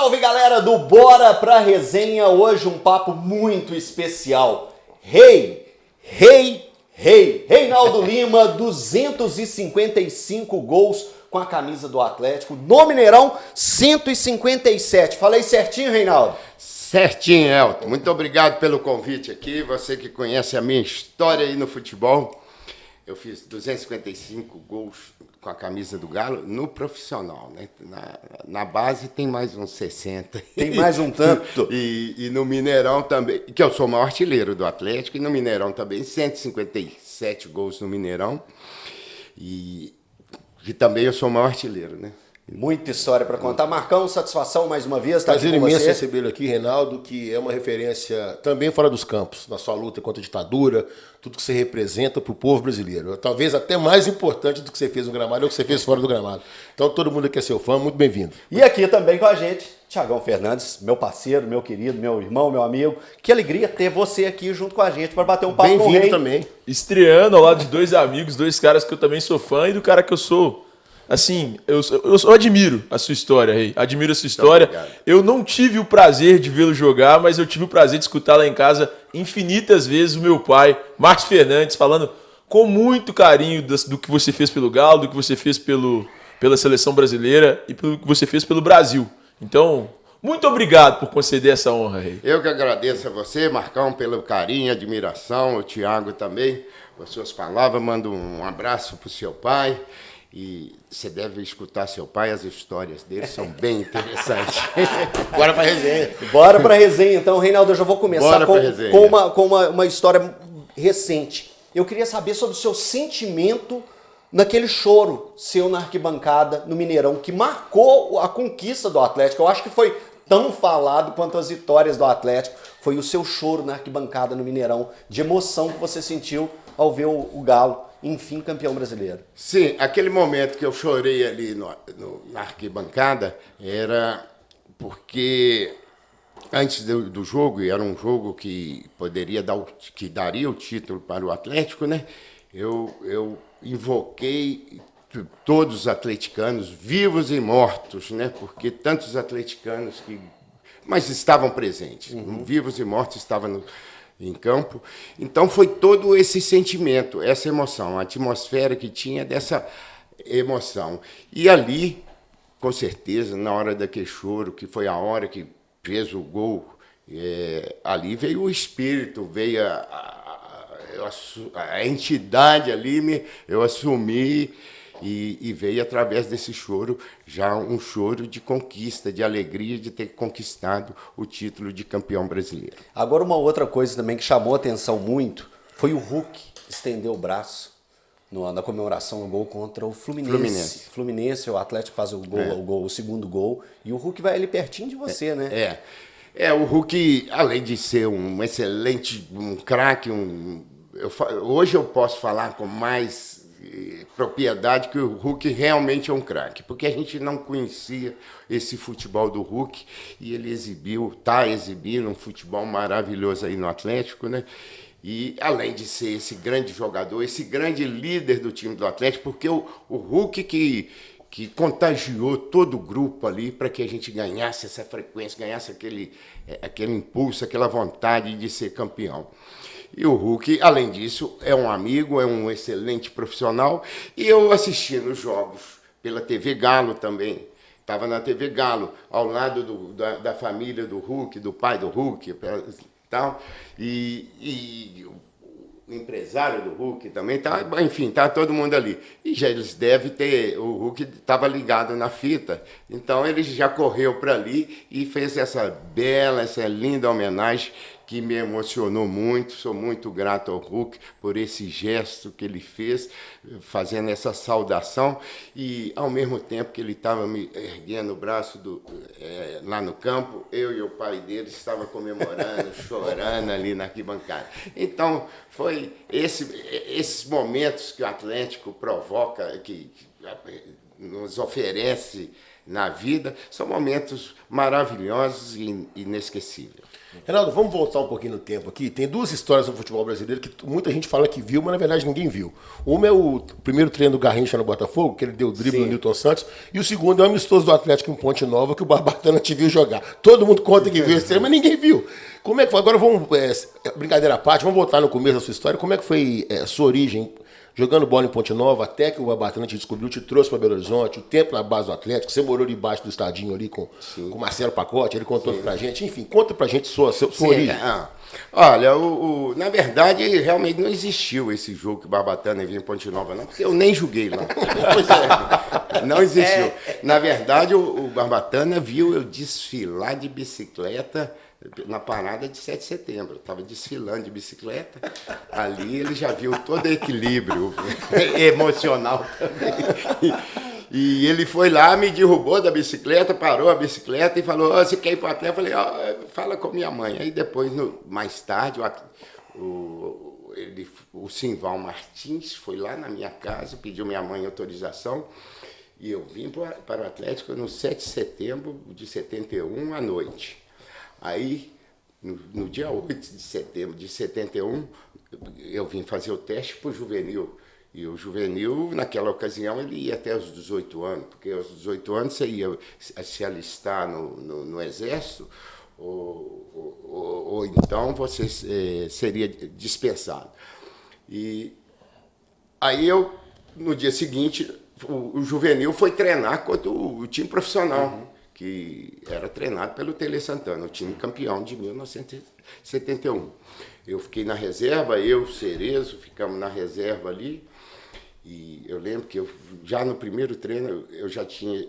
salve galera do Bora Pra Resenha, hoje um papo muito especial. Reinaldo Lima, 255 gols com a camisa do Atlético, no Mineirão 157. Falei certinho, Reinaldo? Certinho, Elton. Muito obrigado pelo convite aqui, você que conhece a minha história aí no futebol. Eu fiz 255 gols com a camisa do Galo no profissional, né? Na base tem mais uns 60. Tem mais um tanto. E no Mineirão também, que eu sou o maior artilheiro do Atlético, e no Mineirão também, 157 gols no Mineirão. E também eu sou o maior artilheiro, né? Muita história para contar. Marcão, satisfação mais uma vez. Prazer imenso recebê-lo aqui, Reinaldo, que é uma referência também fora dos campos, na sua luta contra a ditadura, tudo que você representa para o povo brasileiro. Talvez até mais importante do que você fez no gramado é o que você fez fora do gramado. Então todo mundo aqui é seu fã, muito bem-vindo. E aqui também com a gente, Thiagão Fernandes, meu parceiro, meu querido, meu irmão, meu amigo. Que alegria ter você aqui junto com a gente para bater um papo com o Bem-vindo Rei. também. Estreando ao lado de dois amigos, dois caras que eu também sou fã e do cara que eu sou. Assim, eu admiro a sua história, Rei. Admiro a sua história. Obrigado. Eu não tive o prazer de vê-lo jogar, mas eu tive o prazer de escutar lá em casa infinitas vezes o meu pai, Márcio Fernandes, falando com muito carinho do que você fez pelo Galo, do que você fez pela seleção brasileira e pelo que você fez pelo Brasil. Então, muito obrigado por conceder essa honra, Rei. Eu que agradeço a você, Marcão, pelo carinho, admiração, o Thiago também, por suas palavras. Mando um abraço para o seu pai. E você deve escutar seu pai, as histórias dele são bem interessantes. Bora pra resenha. Bora pra resenha. Então, Reinaldo, eu já vou começar com uma história recente. Eu queria saber sobre o seu sentimento naquele choro seu na arquibancada no Mineirão, que marcou a conquista do Atlético. Eu acho que foi tão falado quanto as vitórias do Atlético. Foi o seu choro na arquibancada no Mineirão, de emoção que você sentiu ao ver o Galo, enfim, campeão brasileiro. Sim, aquele momento que eu chorei ali na arquibancada era porque antes do jogo, e era um jogo que que daria o título para o Atlético, né? Eu invoquei todos os atleticanos, vivos e mortos, né? Porque tantos atleticanos mas estavam presentes, vivos e mortos estavam em campo. Então foi todo esse sentimento, essa emoção, a atmosfera que tinha dessa emoção. E ali, com certeza, na hora daquele choro, que foi a hora que fez o gol, ali veio o espírito, veio a entidade ali, eu assumi. E veio através desse choro, já um choro de conquista, de alegria de ter conquistado o título de campeão brasileiro. Agora, uma outra coisa também que chamou a atenção muito foi o Hulk estender o braço na comemoração do gol contra o Fluminense, o Atlético faz o segundo gol, e o Hulk vai ali pertinho de você, né? O Hulk, além de ser um excelente, um craque, hoje eu posso falar com mais propriedade que o Hulk realmente é um craque, porque a gente não conhecia esse futebol do Hulk e ele está exibindo um futebol maravilhoso aí no Atlético, né? E além de ser esse grande jogador, esse grande líder do time do Atlético, porque o Hulk que contagiou todo o grupo ali para que a gente ganhasse essa frequência, ganhasse aquele impulso, aquela vontade de ser campeão. E o Hulk, além disso, é um amigo, é um excelente profissional. E eu assisti nos jogos pela TV Galo também. Estava na TV Galo, ao lado da família do Hulk, do pai do Hulk e tal. E o empresário do Hulk também, enfim, tá todo mundo ali. E já eles devem ter, o Hulk estava ligado na fita, então ele já correu para ali e fez essa linda homenagem que me emocionou muito. Sou muito grato ao Hulk por esse gesto que ele fez, fazendo essa saudação, e ao mesmo tempo que ele estava me erguendo o braço lá no campo, eu e o pai dele estava comemorando, chorando ali na arquibancada. Então, foi esses momentos que o Atlético provoca, que nos oferece na vida, são momentos maravilhosos e inesquecíveis. Reinaldo, vamos voltar um pouquinho no tempo aqui. Tem duas histórias no futebol brasileiro que muita gente fala que viu, mas na verdade ninguém viu. Uma é o primeiro treino do Garrincha no Botafogo, que ele deu o drible no Newton Santos, e o segundo é o amistoso do Atlético em Ponte Nova, que o Barbatana te viu jogar. Todo mundo conta que viu esse treino, mas ninguém viu. Como é que foi? Agora vamos, brincadeira à parte, vamos voltar no começo da sua história. Como é que foi a sua origem jogando bola em Ponte Nova, até que o Barbatana te descobriu, te trouxe para Belo Horizonte, o tempo na base do Atlético, você morou debaixo do estadinho ali com o Marcelo Pacote, ele contou pra gente. Enfim, conta pra gente sua origem. Olha, na verdade, realmente não existiu esse jogo que o Barbatana vinha em Ponte Nova, não, porque eu nem joguei lá. Pois é, não existiu. Na verdade, o Barbatana viu eu desfilar de bicicleta na parada de 7 de setembro. Eu estava desfilando de bicicleta, ali ele já viu todo o equilíbrio emocional também. E ele foi lá, me derrubou da bicicleta, parou a bicicleta e falou, você quer ir para o Atlético? Eu falei, fala com minha mãe. Aí depois, mais tarde, o Simval Martins foi lá na minha casa, pediu minha mãe autorização, e eu vim para o Atlético no 7 de setembro de 71 à noite. Aí, no dia 8 de setembro de 71, eu vim fazer o teste para o juvenil. E o juvenil, naquela ocasião, ele ia até os 18 anos, porque aos 18 anos você ia se alistar no Exército, ou então você seria dispensado. E aí no dia seguinte, o juvenil foi treinar contra o time profissional, que era treinado pelo Tele Santana, o time campeão de 1971. Eu fiquei na reserva, Cerezo, ficamos na reserva ali. E eu lembro que já no primeiro treino, eu já tinha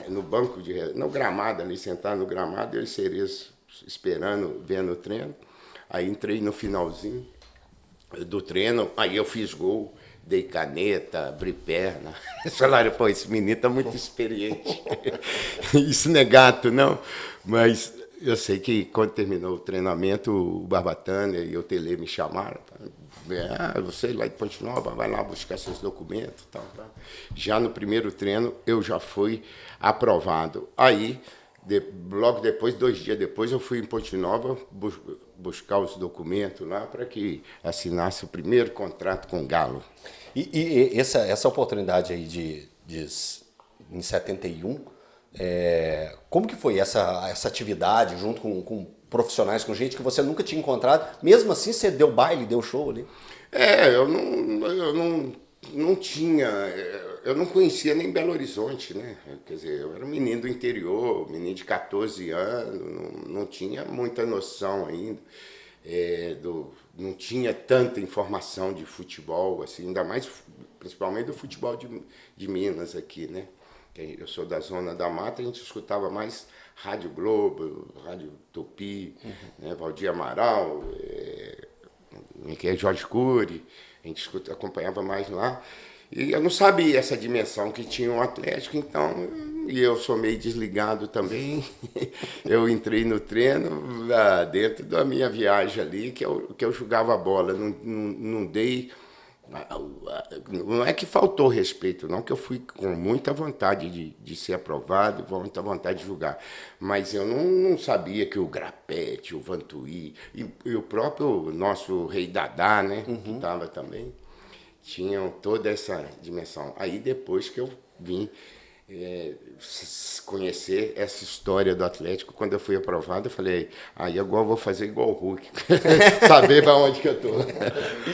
no banco no gramado ali, sentado no gramado, eu e Cerezo esperando, vendo o treino. Aí entrei no finalzinho do treino, aí eu fiz gol, dei caneta, abri perna. Eles falaram, pô, esse menino tá muito experiente. Isso não é gato, não. Mas eu sei que quando terminou o treinamento, o Barbatana e o Tele me chamaram. Você lá de Ponte Nova, vai lá buscar seus documentos. Tal. Já no primeiro treino, eu já fui aprovado. Aí, logo depois, 2 dias depois, eu fui em Ponte Nova buscar os documentos lá para que assinasse o primeiro contrato com o Galo. E essa oportunidade aí em 71, como que foi essa atividade junto com profissionais, com gente que você nunca tinha encontrado? Mesmo assim, você deu baile, deu show ali? Eu não tinha... Eu não conhecia nem Belo Horizonte, né? Quer dizer, eu era um menino do interior, menino de 14 anos, não tinha muita noção ainda, não tinha tanta informação de futebol, assim, ainda mais, principalmente do futebol de Minas aqui, né? Eu sou da Zona da Mata, a gente escutava mais Rádio Globo, Rádio Tupi, né? Valdir Amaral, Jorge Cury, a gente acompanhava mais lá. E eu não sabia essa dimensão que tinha o Atlético, então, e eu sou meio desligado também. Eu entrei no treino dentro da minha viagem ali, que eu jogava bola, não dei... Não é que faltou respeito, não, que eu fui com muita vontade de ser aprovado, muita vontade de jogar. Mas eu não sabia que o Grapete, o Vantuí e o próprio nosso Rei Dadá, né, que estava também, tinham toda essa dimensão. Aí depois que eu vim conhecer essa história do Atlético, quando eu fui aprovado, eu falei, aí agora eu vou fazer igual o Hulk, saber para onde que eu tô.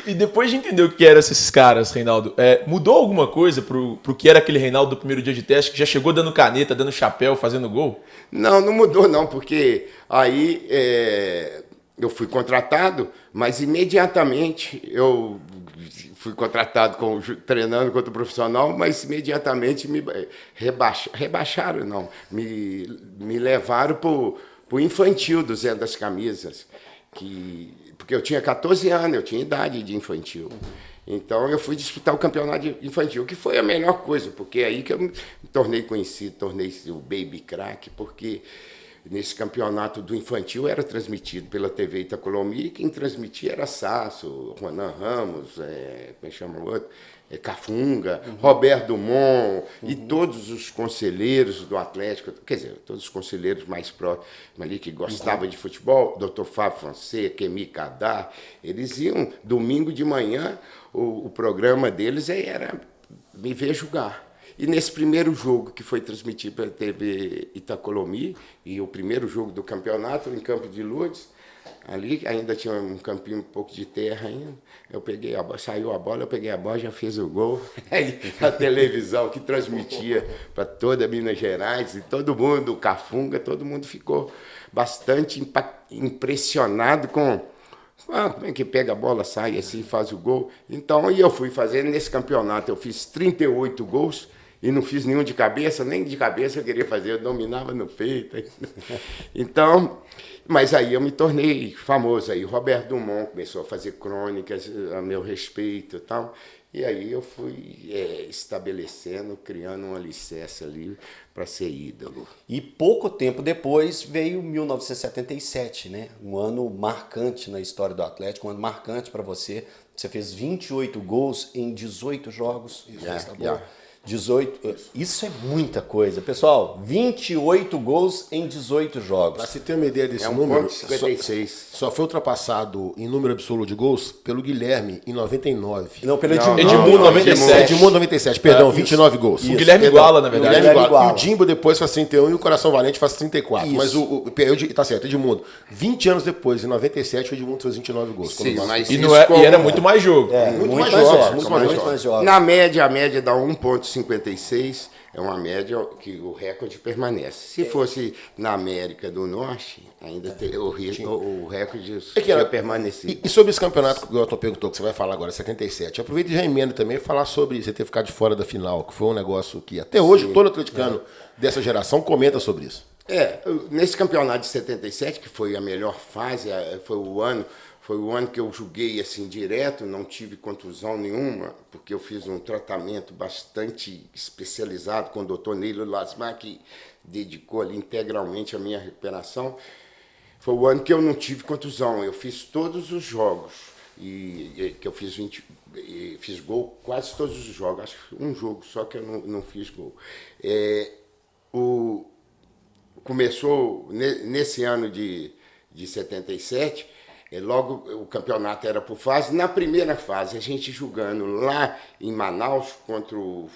E depois de entender o que eram esses caras, Reinaldo, mudou alguma coisa pro que era aquele Reinaldo do primeiro dia de teste, que já chegou dando caneta, dando chapéu, fazendo gol? Não mudou não, porque aí eu fui contratado, mas imediatamente eu fui contratado treinando contra o profissional, mas imediatamente me rebaixaram, não, me levaram para o infantil do Zé das Camisas, porque eu tinha 14 anos, eu tinha idade de infantil. Então eu fui disputar o campeonato infantil, que foi a melhor coisa, porque é aí que eu me tornei conhecido, tornei o baby crack, porque nesse campeonato do infantil era transmitido pela TV Itacolomi, e quem transmitia era Sasso, Ronan Ramos, como é que chama o outro? Cafunga, Roberto Dumont e todos os conselheiros do Atlético, quer dizer, todos os conselheiros mais próximos ali que gostavam de futebol, Dr. Fábio Fonseca, Emi Cadar, eles iam domingo de manhã, o programa deles era Me Ver Jogar. E nesse primeiro jogo que foi transmitido pela TV Itacolomi, e o primeiro jogo do campeonato em Campo de Lourdes, ali ainda tinha um campinho, um pouco de terra ainda. Eu peguei a bola, saiu a bola, eu peguei a bola, já fiz o gol. Aí a televisão que transmitia para toda Minas Gerais e todo mundo, o Cafunga, todo mundo ficou bastante impressionado com como é que pega a bola, sai assim, faz o gol. Então, e eu fui fazendo nesse campeonato, eu fiz 38 gols. E não fiz nenhum de cabeça, nem de cabeça eu queria fazer, eu dominava no peito. Então, mas aí eu me tornei famoso. Aí Roberto Dumont começou a fazer crônicas a meu respeito e tal. E aí eu fui estabelecendo, criando um alicerce ali para ser ídolo. E pouco tempo depois veio 1977, né? Um ano marcante na história do Atlético, um ano marcante para você. Você fez 28 gols em 18 jogos. Isso, tá bom? 18, isso é muita coisa. Pessoal, 28 gols em 18 jogos. Para se ter uma ideia desse número, 56. Só foi ultrapassado em número absoluto de gols pelo Guilherme em 99. Não, pelo Edmundo. Edmundo 97. Edmundo 97, perdão, 29 gols. O Guilherme iguala, na verdade. O Guilherme iguala. E o Dimbo depois faz 31 e o Coração Valente faz 34. Isso. Mas tá certo, Edmundo. 20 anos depois, em 97, o Edmundo fez 29 gols. Sim, mas e era muito mais jogo. Muito mais jogos. Muito mais jogos. Na média, a média dá 1,56. É uma média que o recorde permanece. Se fosse na América do Norte, ainda o recorde ia permanecer. E sobre esse campeonato que o Elton perguntou, que você vai falar agora, 77, aproveita e já emenda também e falar sobre você ter ficado de fora da final, que foi um negócio que até hoje todo atleticano dessa geração comenta sobre isso. Nesse campeonato de 77, que foi a melhor fase, foi o ano que eu joguei assim direto, não tive contusão nenhuma, porque eu fiz um tratamento bastante especializado com o Dr. Neilo Lasmar, que dedicou ali integralmente a minha recuperação. Foi o ano que eu não tive contusão, eu fiz todos os jogos, e que eu fiz gol quase todos os jogos, acho que um jogo só que eu não fiz gol. Começou nesse ano de 77, logo o campeonato era por fase. Na primeira fase, a gente jogando lá em Manaus contra o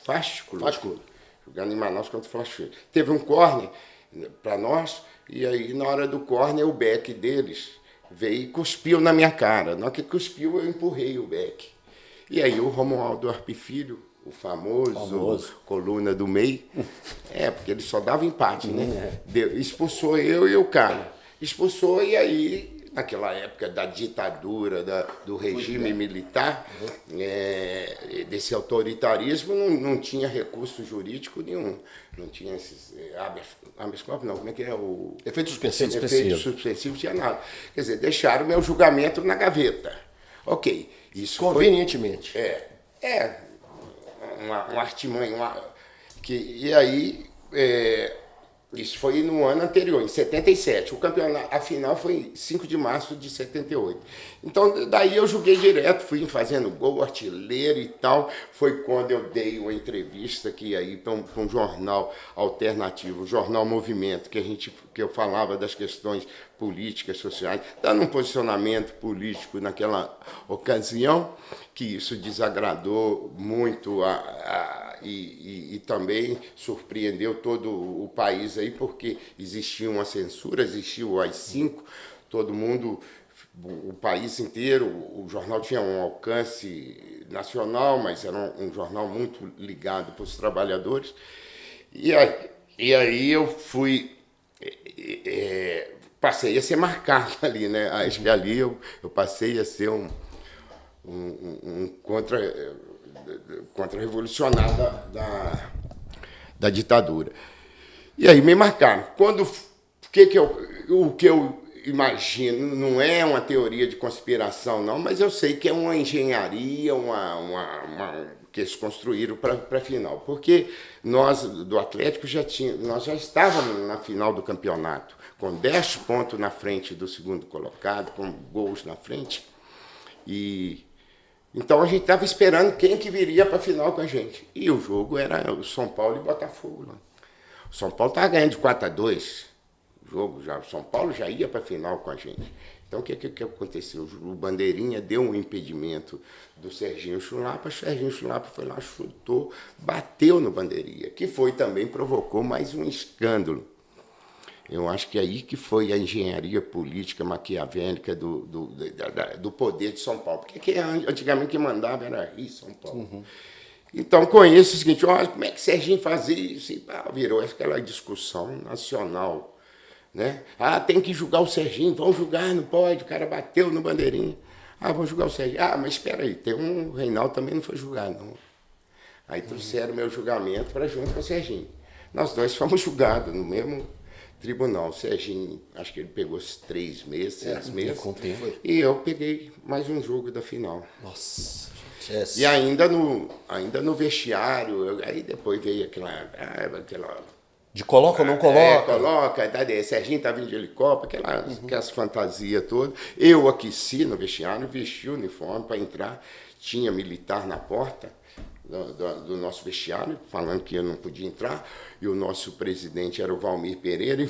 Flash Clube. Jogando em Manaus contra o Flash Clube. Teve um córner para nós, e aí na hora do córner o back deles veio e cuspiu na minha cara. Na hora que cuspiu, eu empurrei o back. E aí o Romualdo Arpi Filho, o famoso coluna do meio, porque ele só dava empate, né? Expulsou eu e o cara. Expulsou, e aí naquela época da ditadura, do regime militar, desse autoritarismo, não tinha recurso jurídico nenhum. Não tinha esses habeas corpus, não, como é que é o... Efeito suspensivo. Efeito suspensivo, tinha nada. Quer dizer, deixaram o meu julgamento na gaveta. Ok. Isso convenientemente. Uma artimanha. E aí... Isso foi no ano anterior, em 77. O campeonato, a final foi 5 de março de 78. Então, daí eu joguei direto, fui fazendo gol, artilheiro e tal. Foi quando eu dei uma entrevista aqui aí para um jornal alternativo, o Jornal Movimento, que eu falava das questões políticas, sociais, dando um posicionamento político naquela ocasião, que isso desagradou muito e também surpreendeu todo o país aí, porque existia uma censura, existia o AI-5, todo mundo, o país inteiro, o jornal tinha um alcance nacional, mas era um jornal muito ligado para os trabalhadores. E aí eu fui... passei a ser marcado ali, né? Acho que ali eu passei a ser um contra-revolucionário da ditadura. E aí me marcaram. O que eu imagino, não é uma teoria de conspiração, não, mas eu sei que é uma engenharia, que eles construíram para a final. Porque nós, do Atlético, nós já estávamos na final do campeonato, com 10 pontos na frente do segundo colocado, com gols na frente. Então a gente estava esperando quem que viria para a final com a gente. E o jogo era o São Paulo e Botafogo. Lá. O São Paulo estava ganhando de 4-2. O jogo já, o São Paulo já ia para a final com a gente. Então o que aconteceu? O Bandeirinha deu um impedimento do Serginho Chulapa. O Serginho Chulapa foi lá, chutou, bateu no Bandeirinha, que provocou mais um escândalo. Eu acho que aí que foi a engenharia política maquiavélica do poder de São Paulo. Porque antigamente quem mandava era Rio, São Paulo. Uhum. Então, com isso, é o seguinte, olha, como é que Serginho fazia isso? E virou aquela discussão nacional. Né? Tem que julgar o Serginho, vão julgar, não pode, o cara bateu no Bandeirinha. Vão julgar o Serginho. Mas espera aí, o Reinaldo também não foi julgado, não. Aí trouxeram o meu julgamento para junto com o Serginho. Nós dois fomos julgados no mesmo tribunal. O Serginho, acho que ele pegou 3 meses, 6 meses. E eu peguei mais um jogo da final. Nossa. Yes. E ainda no vestiário, aí depois veio aquela de coloca ou não coloca? Coloca, Serginho tá vindo de helicóptero, aquelas fantasias todas. Eu aqueci no vestiário, vesti o uniforme para entrar, tinha militar na porta do nosso vestiário, falando que eu não podia entrar, e o nosso presidente era o Valmir Pereira, e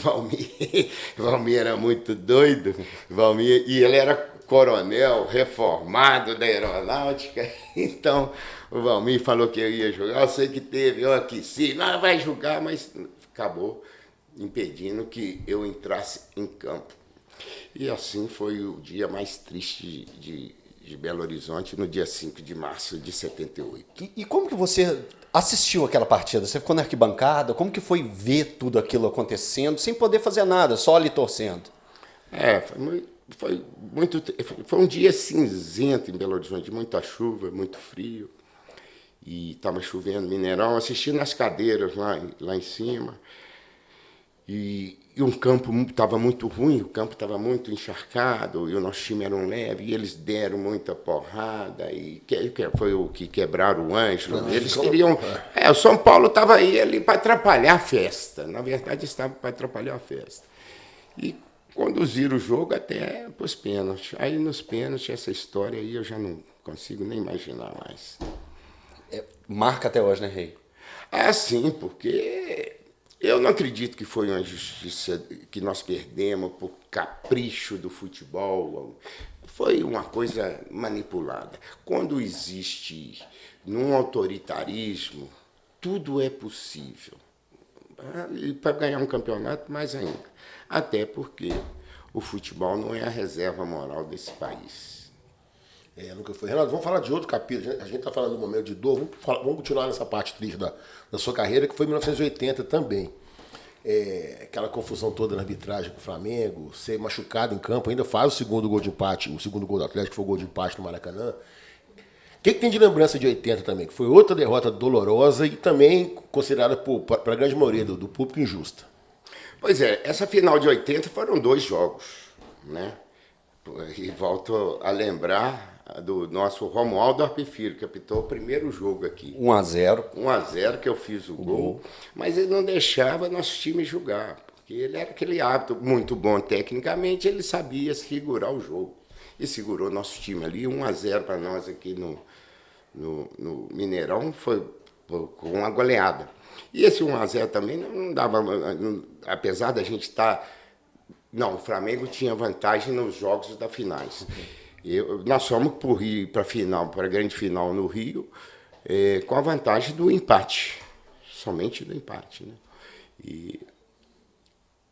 Valmir era muito doido, e ele era coronel reformado da aeronáutica, então o Valmir falou que eu ia jogar, eu sei que teve, eu aqueci, não vai jogar, mas acabou impedindo que eu entrasse em campo. E assim foi o dia mais triste de Belo Horizonte, no dia 5 de março de 78. E como que você assistiu aquela partida? Você ficou na arquibancada? Como que foi ver tudo aquilo acontecendo, sem poder fazer nada, só ali torcendo? Foi um dia cinzento em Belo Horizonte, muita chuva, muito frio. E estava chovendo, Mineirão, assistindo nas cadeiras lá em cima. E um campo estava muito ruim, o campo estava muito encharcado, e o nosso time era um leve, e eles deram muita porrada, e foi o que quebraram o Ângelo. Eles queriam... o São Paulo estava aí ali para atrapalhar a festa, na verdade estava para atrapalhar a festa. E conduziram o jogo até para os pênaltis. Aí nos pênaltis, essa história aí eu já não consigo nem imaginar mais. Marca até hoje, né, Rei? Sim, porque eu não acredito que foi uma injustiça que nós perdemos por capricho do futebol. Foi uma coisa manipulada. Quando existe num autoritarismo, tudo é possível. E para ganhar um campeonato, mais ainda. Até porque o futebol não é a reserva moral desse país. Nunca foi. Renato, vamos falar de outro capítulo. A gente está falando do momento de dor. Vamos continuar nessa parte triste da sua carreira, que foi em 1980 também. Aquela confusão toda na arbitragem com o Flamengo, ser machucado em campo, ainda faz o segundo gol de empate, o segundo gol do Atlético foi o gol de empate no Maracanã. O que tem de lembrança de 80 também? Que foi outra derrota dolorosa e também considerada para a grande maioria do público injusta. Pois essa final de 80 foram 2 jogos, né? E volto a lembrar do nosso Romualdo Arpifilho, que apitou o primeiro jogo aqui. 1-0. 1-0, que eu fiz o gol. Mas ele não deixava nosso time jogar, porque ele era aquele árbitro muito bom tecnicamente, ele sabia segurar o jogo. E segurou nosso time ali, 1-0 para nós aqui no Mineirão, foi com uma goleada. E esse 1-0 também não dava, apesar da gente estar... Não, o Flamengo tinha vantagem nos jogos da finais. Nós fomos para a final, para a grande final no Rio, com a vantagem do empate, somente do empate. Né?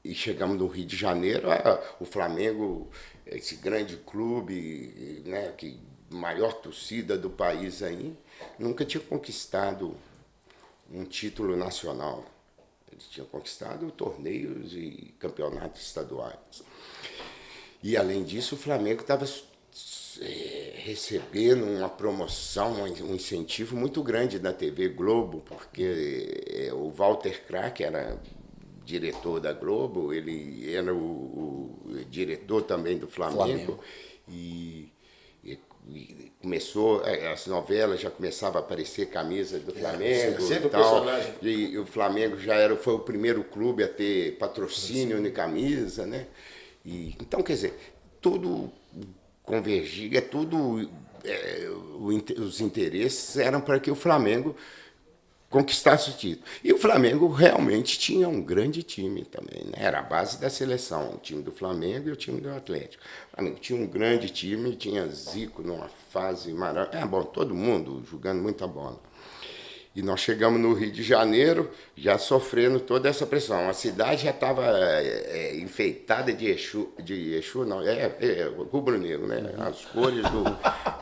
E chegamos no Rio de Janeiro, o Flamengo, esse grande clube, né, que maior torcida do país aí, nunca tinha conquistado um título nacional. Eles tinham conquistado torneios e campeonatos estaduais. E, além disso, o Flamengo estava recebendo uma promoção, um incentivo muito grande da TV Globo, porque o Walter Crack era diretor da Globo, ele era o diretor também do Flamengo. E começou, as novelas já começavam a aparecer camisa do Flamengo sempre e tal. personagem. E o Flamengo foi o primeiro clube a ter patrocínio de camisa, né? Então, quer dizer, tudo convergia, os interesses eram para que o Flamengo conquistasse o título. E o Flamengo realmente tinha um grande time também, né? Era a base da seleção, o time do Flamengo e o time do Atlético. O Flamengo tinha um grande time, tinha Zico numa fase maravilhosa. Bom, todo mundo jogando muita bola. E nós chegamos no Rio de Janeiro já sofrendo toda essa pressão. A cidade já estava enfeitada de Exu, não, rubro-negro, né? As cores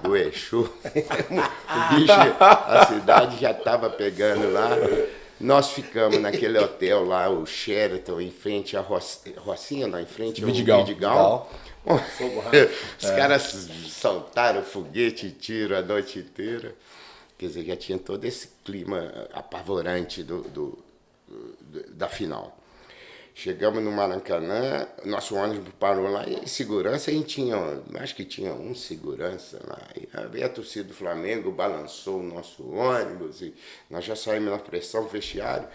do Exu. O bicho, a cidade já estava pegando lá. Nós ficamos naquele hotel lá, o Sheraton, em frente à Rocinha, lá em frente ao Vidigal. Os caras soltaram foguete e tiro a noite inteira. Quer dizer, já tinha todo esse clima apavorante da final. Chegamos no Maracanã, nosso ônibus parou lá e segurança, acho que tinha um segurança lá. E veio a torcida do Flamengo, balançou o nosso ônibus e nós já saímos na pressão, vestiário.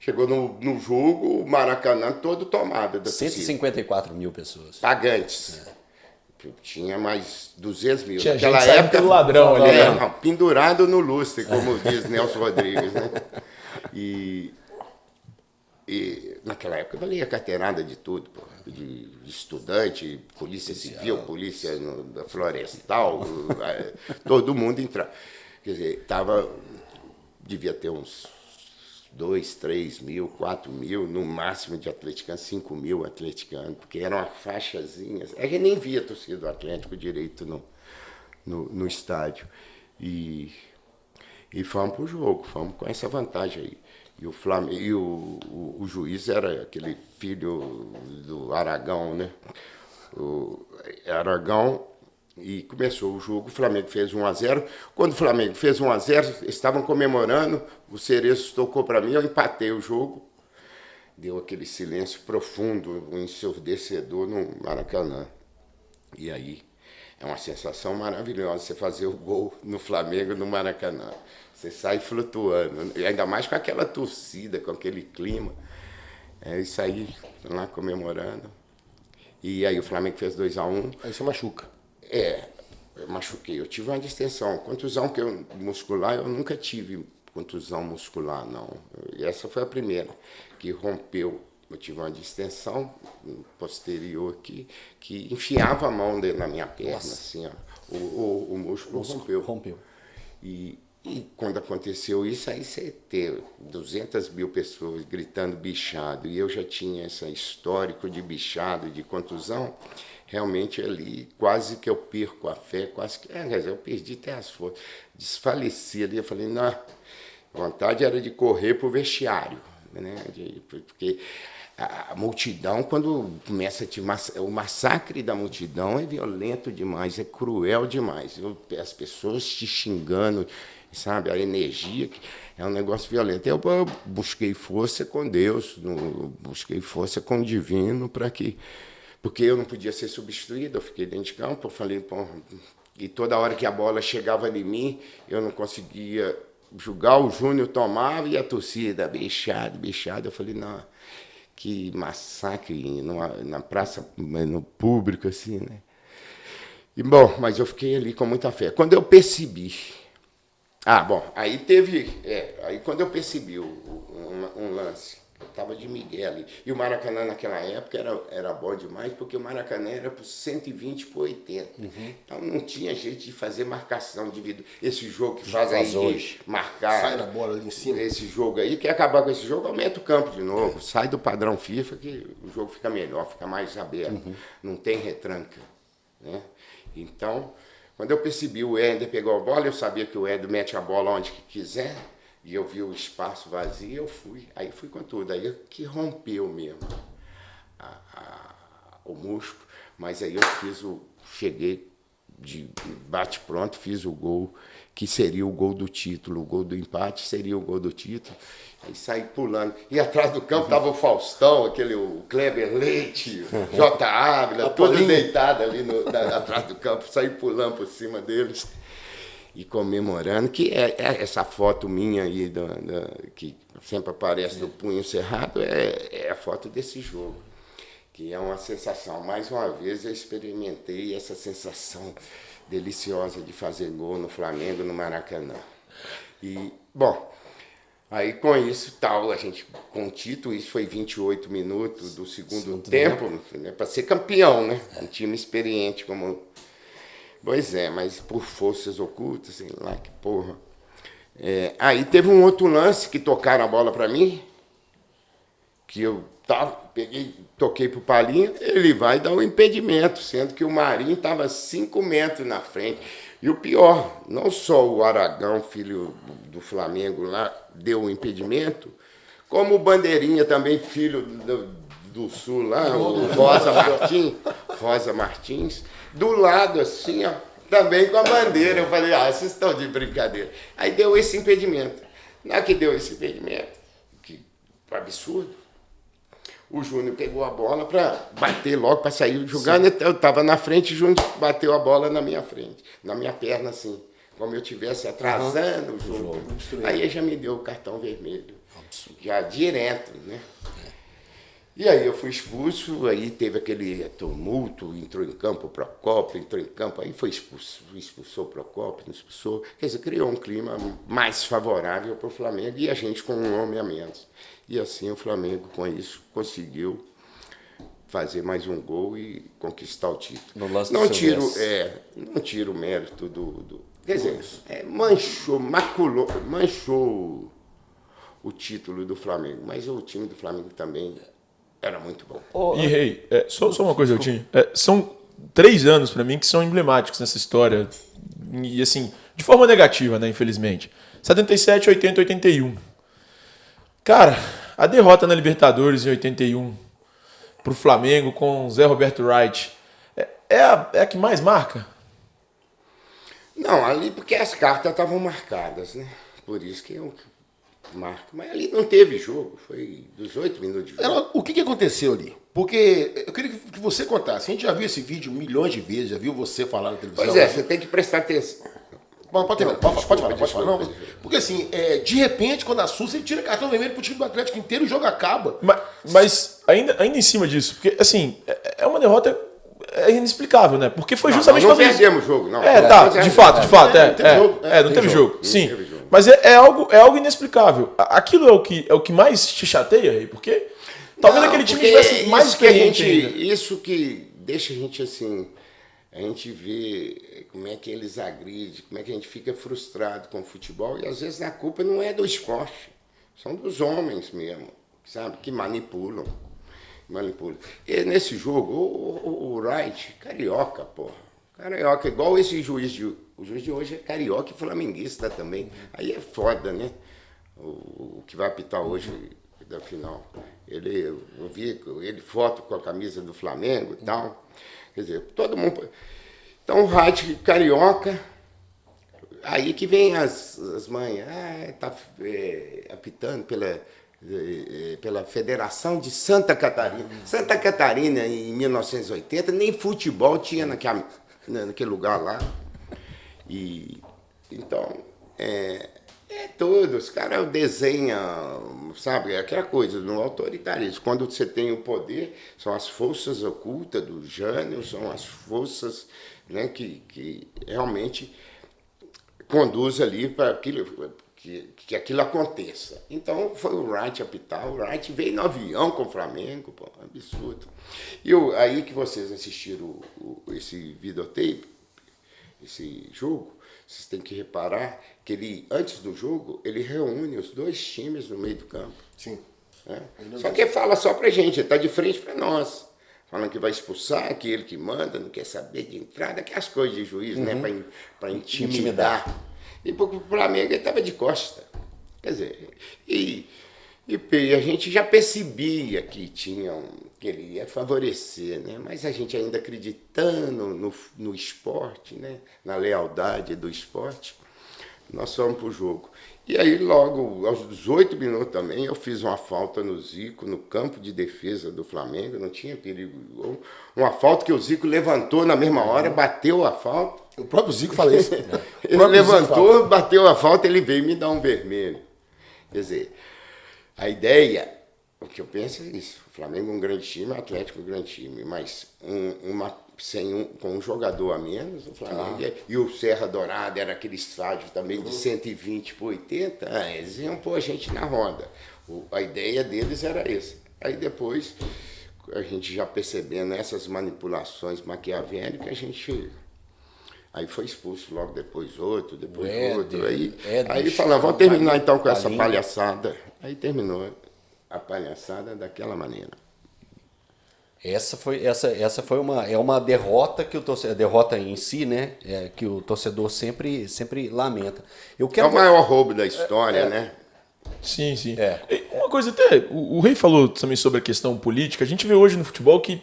Chegou no jogo, o Maracanã todo tomado da torcida. 154 mil pessoas. Pagantes. Tinha mais 200 mil. Tinha Naquela gente época, pelo ladrão ali. Não, pendurado no lustre, como diz Nelson Rodrigues, né? E naquela época valia carteirada de tudo, pô, de estudante, polícia civil, polícia florestal, todo mundo entrava. Quer dizer, devia ter uns 2, 3 mil, 4 mil, no máximo de atleticanos, 5 mil atleticanos, porque era uma faixazinha. A gente nem via a torcida do Atlético direito no estádio. E fomos para o jogo, fomos com essa vantagem aí. E o juiz era aquele filho do Aragão, né? O Aragão. E começou o jogo, o Flamengo fez 1-0. Quando o Flamengo fez 1-0, estavam comemorando, o Cereço tocou para mim, eu empatei o jogo. Deu aquele silêncio profundo, um ensurdecedor no Maracanã. E aí, é uma sensação maravilhosa você fazer o gol no Flamengo no Maracanã. Você sai flutuando, e ainda mais com aquela torcida, com aquele clima. E saí lá comemorando. E aí o Flamengo fez 2-1. Aí você machuca. Eu machuquei. Eu tive uma distensão. Contusão muscular, eu nunca tive contusão muscular, não. E essa foi a primeira, que rompeu. Eu tive uma distensão posterior aqui, que enfiava a mão na minha perna, assim, ó. O músculo rompeu. E quando aconteceu isso, aí você ter 200 mil pessoas gritando bichado, e eu já tinha esse histórico de bichado, de contusão, realmente ali quase que eu perco a fé, quer dizer, eu perdi até as forças, desfaleci ali, eu falei, não, a vontade era de correr para o vestiário, né? Porque a multidão, quando começa o massacre da multidão é violento demais, é cruel demais, as pessoas te xingando, sabe, a energia, é um negócio violento. Eu busquei força com Deus, busquei força com o divino porque eu não podia ser substituído, eu fiquei dentro de campo, eu falei, pô, e toda hora que a bola chegava em mim, eu não conseguia jogar, o Júnior tomava e a torcida, bichado, eu falei, não, que massacre na praça, no público, assim, né? E, bom, mas eu fiquei ali com muita fé. Quando eu percebi... aí aí quando eu percebi um lance, eu estava de Miguel ali. E o Maracanã naquela época era bom demais, porque o Maracanã era por 120 por 80. Então não tinha jeito de fazer marcação de esse jogo que faz aí hoje, marcar. Sai na bola ali em cima. Esse jogo aí, quer acabar com esse jogo, aumenta o campo de novo. Sai do padrão FIFA que o jogo fica melhor, fica mais aberto. Não tem retranca, né? Então, quando eu percebi o Éder pegou a bola, eu sabia que o Éder mete a bola onde quiser, e eu vi o espaço vazio, eu fui. Aí fui com tudo. Aí que rompeu mesmo o músculo. Mas aí eu cheguei de bate-pronto, fiz o gol, que seria o gol do título. O gol do empate seria o gol do título. Aí saí pulando. E atrás do campo estava o Faustão, o Kleber Leite, J. Ávila, todo deitado ali atrás do campo. Saí pulando por cima deles e comemorando, que é essa foto minha aí, que sempre aparece do punho cerrado, é a foto desse jogo, que é uma sensação. Mais uma vez eu experimentei essa sensação deliciosa de fazer gol no Flamengo, no Maracanã. E, bom, aí com isso, a gente, com o título, isso foi 28 minutos do segundo tempo, né, para ser campeão, né? Um time experiente como... Pois é, mas por forças ocultas, sei lá que porra. Aí teve um outro lance que tocaram a bola para mim, que eu toquei pro Palinha, ele vai dar um impedimento, sendo que o Marinho estava 5 metros na frente. E o pior, não só o Aragão, filho do Flamengo lá, deu o impedimento, como o Bandeirinha também, filho do Sul lá, o Rosa Martins, do lado assim, ó, também com a bandeira. Eu falei, vocês estão de brincadeira. Aí deu esse impedimento. Na que deu esse impedimento, que absurdo, o Júnior pegou a bola para bater logo, para sair jogando. Eu estava na frente, o Júnior bateu a bola na minha frente, na minha perna assim, como eu estivesse atrasando o jogo. Aí ele já me deu o cartão vermelho, já direto, né? E aí eu fui expulso, aí teve aquele tumulto, entrou em campo o Procópio, entrou em campo, aí foi expulsou o Procópio, não expulsou. Quer dizer, criou um clima mais favorável para o Flamengo e a gente com um homem a menos. E assim o Flamengo, com isso, conseguiu fazer mais um gol e conquistar o título. Não tiro o mérito do quer dizer, manchou o título do Flamengo, mas o time do Flamengo também era muito bom. E Rei, só uma coisa, Eltinho. São 3 anos para mim que são emblemáticos nessa história. E assim, de forma negativa, né, infelizmente. 77, 80, 81. Cara, a derrota na Libertadores em 81 pro Flamengo com Zé Roberto Wright é a que mais marca? Não, ali porque as cartas estavam marcadas, né? Por isso que eu marco. Mas ali não teve jogo, foi 18 minutos de jogo. O que aconteceu ali? Porque eu queria que você contasse. A gente já viu esse vídeo milhões de vezes, já viu você falar na televisão. Pois é, você tem que prestar atenção. Pode falar. Não, porque assim, de repente, quando assusta, ele tira cartão vermelho pro time do Atlético inteiro e o jogo acaba. Mas ainda em cima disso, porque assim, é uma derrota inexplicável, né? Porque foi justamente não perdemos o jogo, não. De fato. Não teve jogo. Sim. Mas é algo inexplicável. Aquilo é o que mais te chateia, Rei? Porque talvez aquele time tivesse mais experiente ainda. Isso que deixa a gente assim, a gente vê como é que eles agridem, como é que a gente fica frustrado com o futebol, e às vezes a culpa não é do esporte, são dos homens mesmo, sabe, que manipulam. E nesse jogo, o Wright, carioca, porra. Carioca, igual esse juiz o juiz de hoje é carioca e flamenguista também. Aí é foda, né? O que vai apitar hoje da final. Eu vi ele foto com a camisa do Flamengo e tal. Quer dizer, todo mundo... Então o Wright, carioca, aí que vem as mães. Tá apitando pela Federação de Santa Catarina. Santa Catarina, em 1980, nem futebol tinha naquele lugar lá. E então, tudo, os caras desenham, sabe, aquela coisa, no autoritarismo. Quando você tem o poder, são as forças ocultas do Jânio, são as forças, né, que realmente conduz ali para aquilo, que aquilo aconteça. Então, foi o Wright apitar. O Wright veio no avião com o Flamengo, pô, absurdo. E aí que vocês assistiram esse videotape, esse jogo, vocês têm que reparar que ele, antes do jogo, ele reúne os 2 times no meio do campo. Sim. Né? Só que ele fala só pra gente, ele tá de frente para nós. Falando que vai expulsar, que ele que manda, não quer saber de entrada, aquelas coisas de juiz, né? Para intimidar. E porque o Flamengo ele estava de costa. Quer dizer, e E a gente já percebia que que ele ia favorecer, né? Mas a gente ainda acreditando no esporte, né? Na lealdade do esporte, nós fomos para o jogo. E aí, logo aos 18 minutos também, eu fiz uma falta no Zico, no campo de defesa do Flamengo, não tinha perigo. Uma falta que o Zico levantou na mesma hora, bateu a falta. O próprio Zico fala isso. Ele levantou, bateu a falta, ele veio me dar um vermelho. Quer dizer, a ideia, o que eu penso é isso. O Flamengo é um grande time, o Atlético é um grande time, mas com um jogador a menos, o Flamengo e o Serra Dourada era aquele estádio também de 120 por 80, eles iam pôr a gente na roda. A ideia deles era essa. Aí depois, a gente já percebendo essas manipulações maquiavélicas, aí foi expulso logo depois outro. Aí falaram, vamos terminar então com essa palhaçada. Aí terminou a palhaçada daquela maneira. Essa foi uma derrota que o torcedor, derrota em si, né? Que o torcedor sempre lamenta. É o maior roubo da história, né? Sim. Uma coisa até, o Rei falou também sobre a questão política. A gente vê hoje no futebol que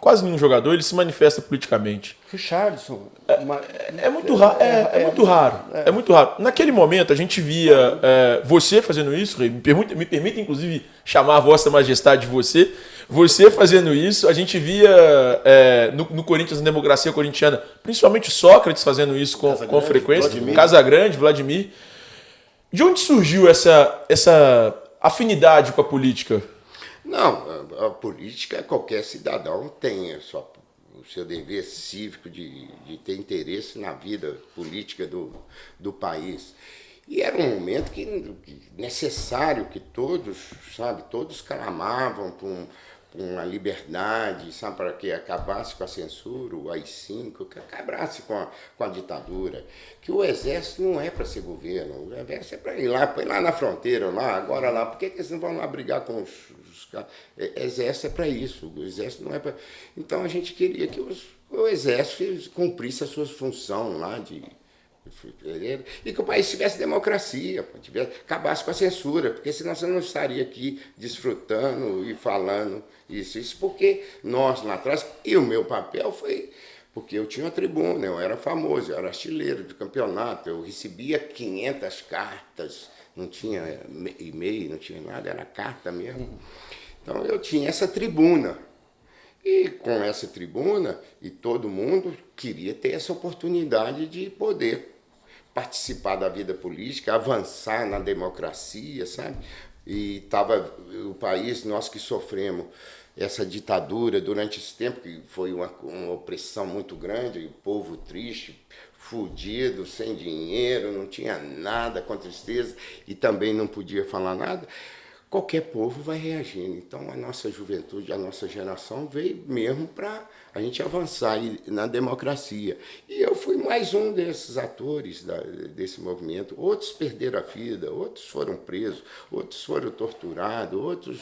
quase nenhum jogador, ele se manifesta politicamente. Richarlison. É muito raro. É muito raro. Naquele momento, a gente via você fazendo isso, Rei, me permite, inclusive, chamar a Vossa Majestade de você. Você fazendo isso, a gente via no Corinthians, na democracia corintiana, principalmente Sócrates fazendo isso com frequência, Casagrande, Vladimir. De onde surgiu essa afinidade com a política? Não, a política, qualquer cidadão tem o seu dever cívico de ter interesse na vida política do país. E era um momento necessário que todos clamavam por uma liberdade, para que acabasse com a censura, o AI-5, que acabasse com a ditadura, que o exército não é para ser governo, o exército é para ir lá na fronteira, agora lá, por que eles não vão lá brigar com os caras? Exército é para isso, o exército não é para... Então a gente queria que o exército cumprisse a sua função lá e que o país tivesse democracia, acabasse com a censura, porque senão você não estaria aqui desfrutando e falando isso porque nós lá atrás, e o meu papel foi, porque eu tinha uma tribuna, eu era famoso, eu era artilheiro de campeonato, eu recebia 500 cartas, não tinha e-mail, não tinha nada, era carta mesmo. Então eu tinha essa tribuna. E com essa tribuna, e todo mundo queria ter essa oportunidade de poder participar da vida política, avançar na democracia, sabe? E estava o país, nós que sofremos essa ditadura durante esse tempo, que foi uma opressão muito grande, o povo triste, fudido, sem dinheiro, não tinha nada, com tristeza, e também não podia falar nada. Qualquer povo vai reagindo. Então, a nossa juventude, a nossa geração veio mesmo para a gente avançar na democracia. E eu fui mais um desses atores desse movimento. Outros perderam a vida, outros foram presos, outros foram torturados, outros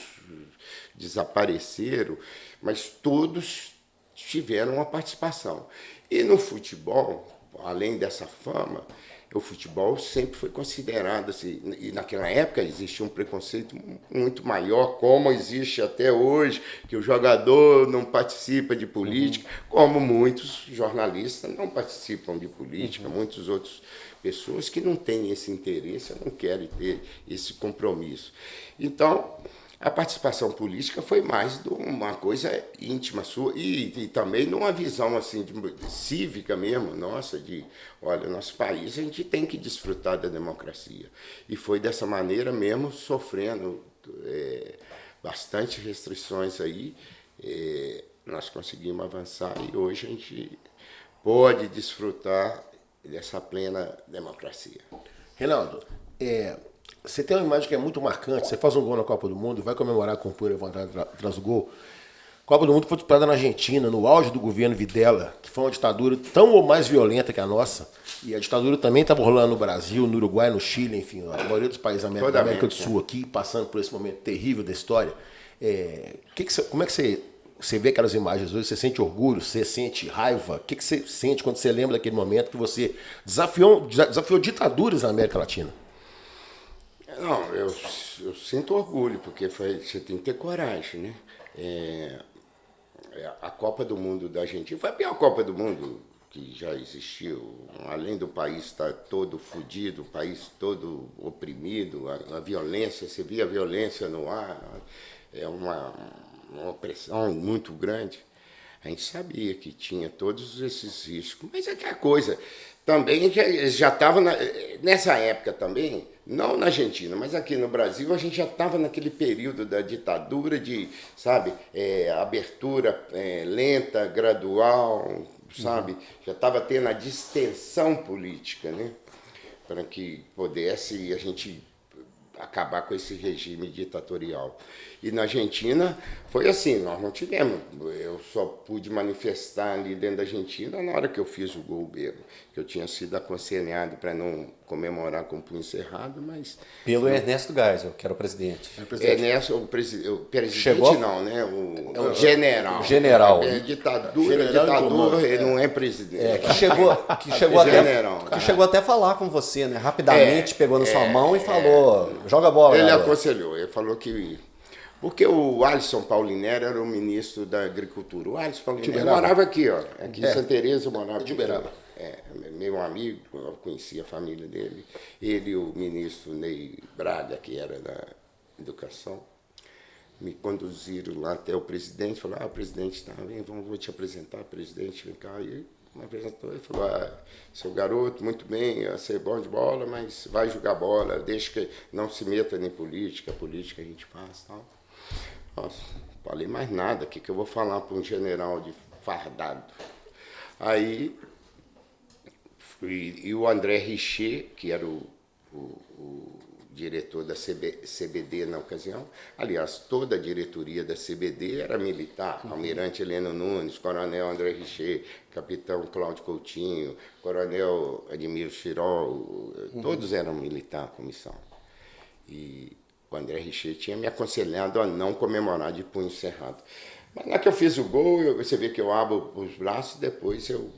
desapareceram, mas todos tiveram uma participação. E no futebol, além dessa fama, o futebol sempre foi considerado assim, e naquela época existia um preconceito muito maior, como existe até hoje, que o jogador não participa de política, como muitos jornalistas não participam de política, muitas outras pessoas que não têm esse interesse, não querem ter esse compromisso. Então, a participação política foi mais de uma coisa íntima sua e também numa visão assim cívica mesmo, nossa, olha, nosso país a gente tem que desfrutar da democracia. E foi dessa maneira mesmo, sofrendo bastante restrições aí, nós conseguimos avançar e hoje a gente pode desfrutar dessa plena democracia. Reinaldo, você tem uma imagem que é muito marcante, você faz um gol na Copa do Mundo, vai comemorar com pura vontade atrás do gol. A Copa do Mundo foi disputada na Argentina, no auge do governo Videla, que foi uma ditadura tão ou mais violenta que a nossa. E a ditadura também estava rolando no Brasil, no Uruguai, no Chile, enfim, a maioria dos países da América do Sul aqui, passando por esse momento terrível da história. Como é que você vê aquelas imagens hoje? Você sente orgulho? Você sente raiva? O que você sente quando você lembra daquele momento que você desafiou ditaduras na América Latina? Não, eu sinto orgulho, porque você tem que ter coragem, né? A Copa do Mundo da Argentina foi a pior Copa do Mundo que já existiu. Além do país estar todo fodido, o país todo oprimido, a violência, você via a violência no ar, é uma opressão muito grande. A gente sabia que tinha todos esses riscos, mas é aquela coisa. Também já estava, nessa época também, não na Argentina, mas aqui no Brasil, a gente já estava naquele período da ditadura de, sabe, abertura lenta, gradual, sabe? Já estava tendo a distensão política, né? Para que pudesse a gente acabar com esse regime ditatorial. E na Argentina foi assim, nós não tivemos. Eu só pude manifestar ali dentro da Argentina na hora que eu fiz o gol mesmo, que eu tinha sido aconselhado para não comemorar com o punho cerrado, mas... Pelo Ernesto Geisel, que era o presidente. Ernesto, o presidente Chegou? Não, né? O general. General. Ditadura, ele não é presidente. Que chegou até a falar com você, né? Rapidamente pegou na sua mão e falou, joga a bola. Ele garoto. aconselhou, ele falou que... Porque o Alisson Paulinero era o ministro da Agricultura. O Alisson Paulinero morava aqui, ó. Aqui em Santa Teresa eu morava. De Uberaba. Meu amigo, eu conhecia a família dele. Ele e o ministro Ney Braga, que era da Educação, me conduziram lá até o presidente. Falaram, o presidente está, vou te apresentar, presidente, vem cá. E ele me apresentou e falou, seu garoto, muito bem, você é bom de bola, mas vai jogar bola, deixa que não se meta em política, a política a gente faz, tal. Nossa, não falei mais nada, o que eu vou falar para um general de fardado? Aí, e o André Richer, que era o diretor da CBD na ocasião, aliás, toda a diretoria da CBD era militar, Almirante Heleno Nunes, Coronel André Richer, Capitão Cláudio Coutinho, Coronel Admir Chirol, todos eram militar, a comissão. E o André Richer tinha me aconselhado a não comemorar de punho cerrado. Mas na que eu fiz o gol, você vê que eu abro os braços, depois eu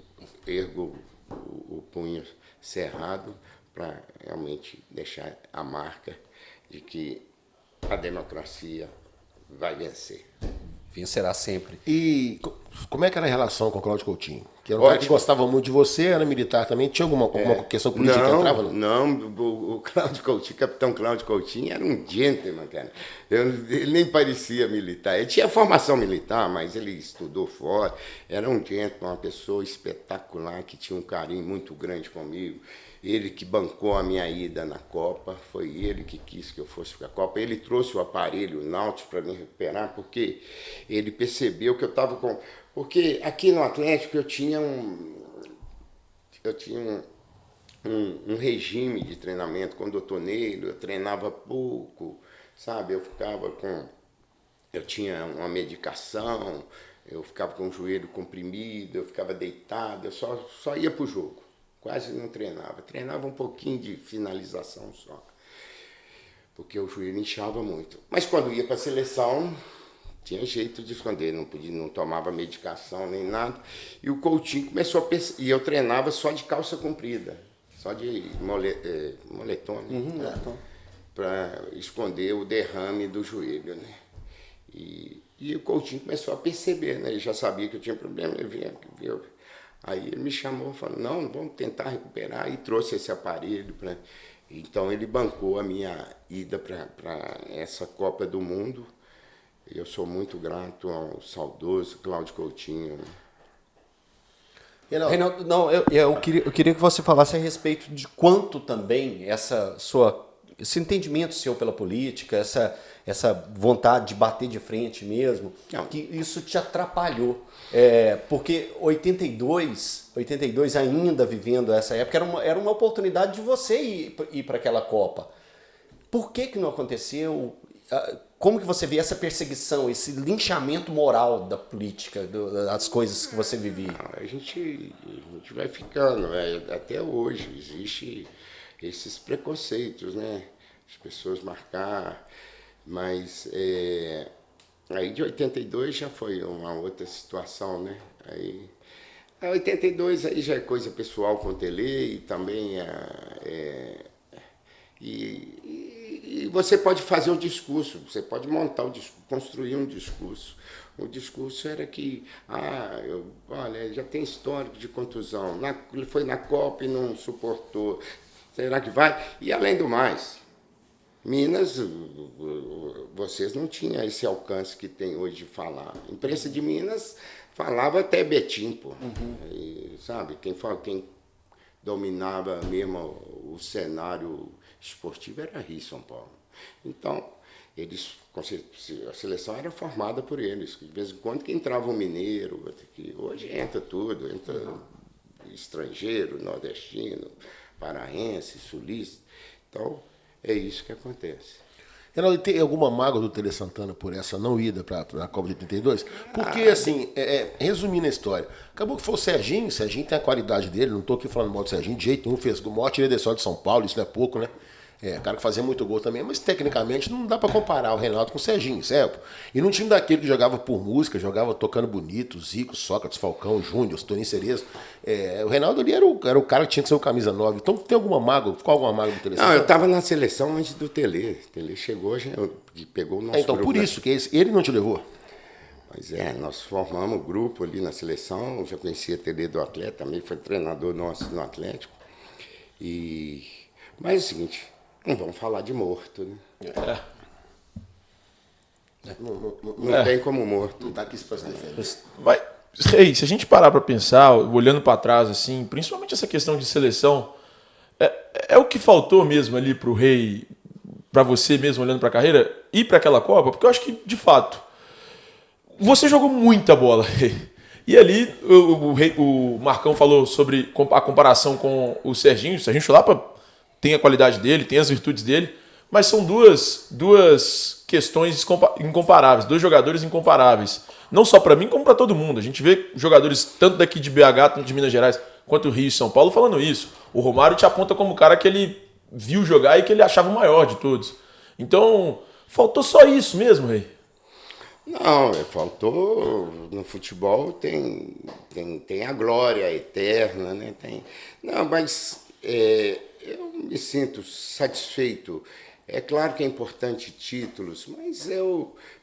ergo o punho cerrado para realmente deixar a marca de que a democracia vai vencer. Vencerá sempre. E como é que era a relação com o Cláudio Coutinho? Que era um cara que gostava muito de você, era militar também. Tinha alguma questão política que entrava? Não, o Cláudio Coutinho, capitão Cláudio Coutinho, era um gentleman, cara. Ele nem parecia militar. Ele tinha formação militar, mas ele estudou fora. Era um gentleman, uma pessoa espetacular, que tinha um carinho muito grande comigo. Ele que bancou a minha ida na Copa, foi ele que quis que eu fosse para a Copa. Ele trouxe o aparelho náutico para me recuperar, porque ele percebeu que eu estava com... Porque aqui no Atlético eu tinha um regime de treinamento com o doutor Neilo, eu treinava pouco, sabe? Eu tinha uma medicação, eu ficava com o joelho comprimido, eu ficava deitado, eu só ia para o jogo. Quase não treinava. Treinava um pouquinho de finalização só. Porque o joelho inchava muito. Mas quando ia para a seleção, tinha jeito de esconder. Não tomava medicação nem nada. E o Coutinho começou a pensar. E eu treinava só de calça comprida. Só de moletom. Né? Para esconder o derrame do joelho. Né? E o Coutinho começou a perceber. Né? Ele já sabia que eu tinha problema. Ele viu. Aí ele me chamou e falou, não, vamos tentar recuperar, e trouxe esse aparelho. Então ele bancou a minha ida para essa Copa do Mundo. E eu sou muito grato ao saudoso Cláudio Coutinho. Reinaldo, não, eu queria que você falasse a respeito de quanto também esse entendimento seu pela política, essa vontade de bater de frente mesmo, que isso te atrapalhou. Porque 82 ainda vivendo essa época, era uma oportunidade de você ir para aquela Copa. Por que não aconteceu? Como que você vê essa perseguição, esse linchamento moral da política, das coisas que você vivia? A gente vai ficando, até hoje existe esses preconceitos, né? As pessoas marcar, mas aí de 82 já foi uma outra situação, né? Aí 82 aí já é coisa pessoal com o Tele e também e E você pode fazer o discurso, você pode montar o discurso, construir um discurso. O discurso era que, olha, já tem histórico de contusão, ele foi na Copa e não suportou, será que vai? E além do mais, Minas, vocês não tinham esse alcance que tem hoje de falar. A imprensa de Minas falava até Betim, pô. E, sabe, quem dominava mesmo o cenário esportivo era Rio e São Paulo. Então, a seleção era formada por eles. De vez em quando que entrava um mineiro, que hoje entra tudo, entra estrangeiro, nordestino, paraense, sulista. Então, é isso que acontece. Reinaldo, tem alguma mágoa do Tele Santana por essa não ida para a Copa de 82? Porque, assim, resumindo a história, acabou que foi o Serginho tem a qualidade dele, não estou aqui falando mal do Serginho, de jeito nenhum, fez o maior tira de São Paulo, isso não é pouco, né? Cara que fazia muito gol também, mas tecnicamente não dá para comparar o Reinaldo com o Serginho, certo? E num time daquele que jogava por música, jogava tocando bonito, Zico, Sócrates, Falcão, Júnior, Toninho Cerezo, o Reinaldo ali era o cara que tinha que ser o camisa 9. Então tem alguma mágoa? Ficou alguma mágoa do Tele? Não, eu estava na seleção antes do Tele. O Tele chegou e pegou o nosso então, grupo. Por isso, que ele não te levou? Pois nós formamos o grupo ali na seleção, eu já conhecia Tele do Atlético, também foi treinador nosso no Atlético. Mas é o seguinte, não vamos falar de morto, né? Não tem como morto. Não tá aqui para se defender. Mas, Rei, se a gente parar para pensar, olhando para trás, assim, principalmente essa questão de seleção, é o que faltou mesmo ali pro Rei, para você mesmo olhando para a carreira, ir para aquela Copa? Porque eu acho que, de fato, você jogou muita bola, Rei. E ali o Marcão falou sobre a comparação com o Serginho. O Serginho Chulapa tem a qualidade dele, tem as virtudes dele, mas são duas questões incomparáveis, dois jogadores incomparáveis. Não só para mim, como para todo mundo. A gente vê jogadores tanto daqui de BH, tanto de Minas Gerais, quanto Rio e São Paulo falando isso. O Romário te aponta como o cara que ele viu jogar e que ele achava o maior de todos. Então, faltou só isso mesmo, Rei? Não, faltou. No futebol tem a glória eterna, né? Não, mas eu me sinto satisfeito. É claro que é importante títulos, mas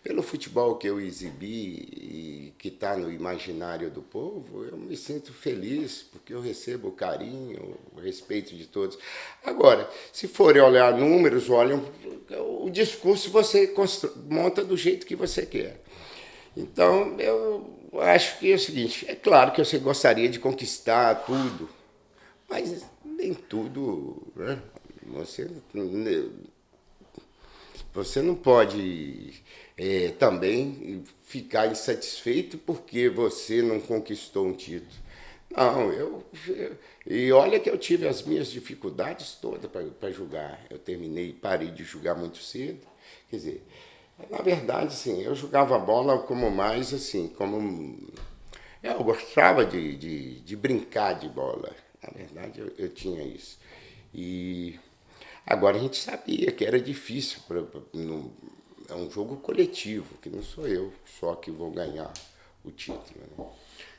pelo futebol que eu exibi e que está no imaginário do povo, eu me sinto feliz, porque eu recebo o carinho, o respeito de todos. Agora, se forem olhar números, olham o discurso, você monta do jeito que você quer. Então, eu acho que é o seguinte, é claro que você gostaria de conquistar tudo, mas nem tudo, né? Você não pode também ficar insatisfeito porque você não conquistou um título. Não, e olha que eu tive as minhas dificuldades todas para jogar. Eu parei de jogar muito cedo. Quer dizer, na verdade, assim, eu jogava bola como mais assim, eu gostava de brincar de bola. Na verdade, eu tinha isso. E agora a gente sabia que era difícil. É um jogo coletivo, que não sou eu só que vou ganhar o título. Né?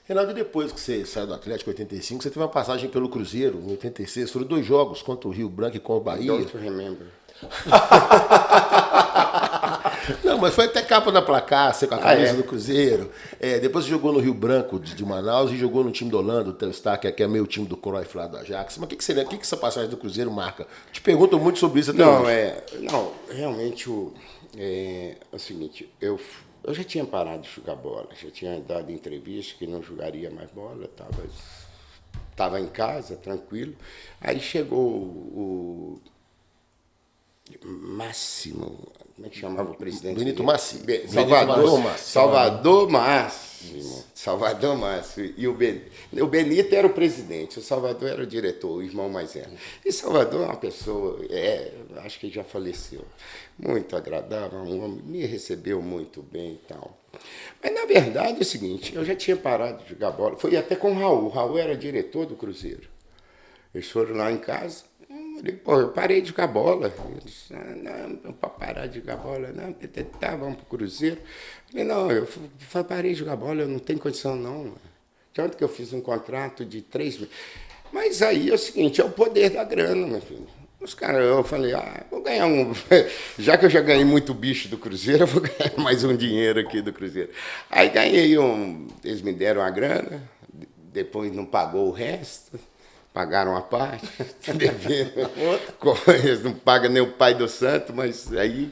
Reinaldo, depois que você saiu do Atlético em 85, você teve uma passagem pelo Cruzeiro em 86. Foram 2 jogos, contra o Rio Branco e contra o Bahia. Don't remember. Não, mas foi até capa da placar, você com a camisa do Cruzeiro. Depois você jogou no Rio Branco de Manaus e jogou no time do Holanda, o Telstar, que é meio time do Cruyff lá do Ajax. Mas o que essa passagem do Cruzeiro marca? Te pergunto muito sobre isso até hoje. Não, realmente é o seguinte, eu já tinha parado de jogar bola, já tinha dado entrevista que não jogaria mais bola, estava em casa, tranquilo. Aí chegou o Máximo, como é que chamava o presidente? Benito Máximo. Salvador Máximo. E o Benito era o presidente, o Salvador era o diretor, o irmão mais velho. E Salvador é uma pessoa, acho que já faleceu, muito agradável, um homem, me recebeu muito bem e tal. Mas, na verdade, é o seguinte, eu já tinha parado de jogar bola, foi até com o Raul era diretor do Cruzeiro. Eles foram lá em casa, eu parei de jogar bola. Eu disse, não, para parar de jogar bola, não, vamos pro Cruzeiro. Eu falei, não, eu parei de jogar bola, eu não tenho condição, não. Tanto que eu fiz um contrato de 3 meses. Mas aí é o seguinte, é o poder da grana, meu filho. Os caras, eu falei, vou ganhar um. Já que eu já ganhei muito bicho do Cruzeiro, eu vou ganhar mais um dinheiro aqui do Cruzeiro. Aí ganhei eles me deram a grana, depois não pagou o resto, pagaram a parte, tá devendo. Eles não pagam nem o pai do santo, mas aí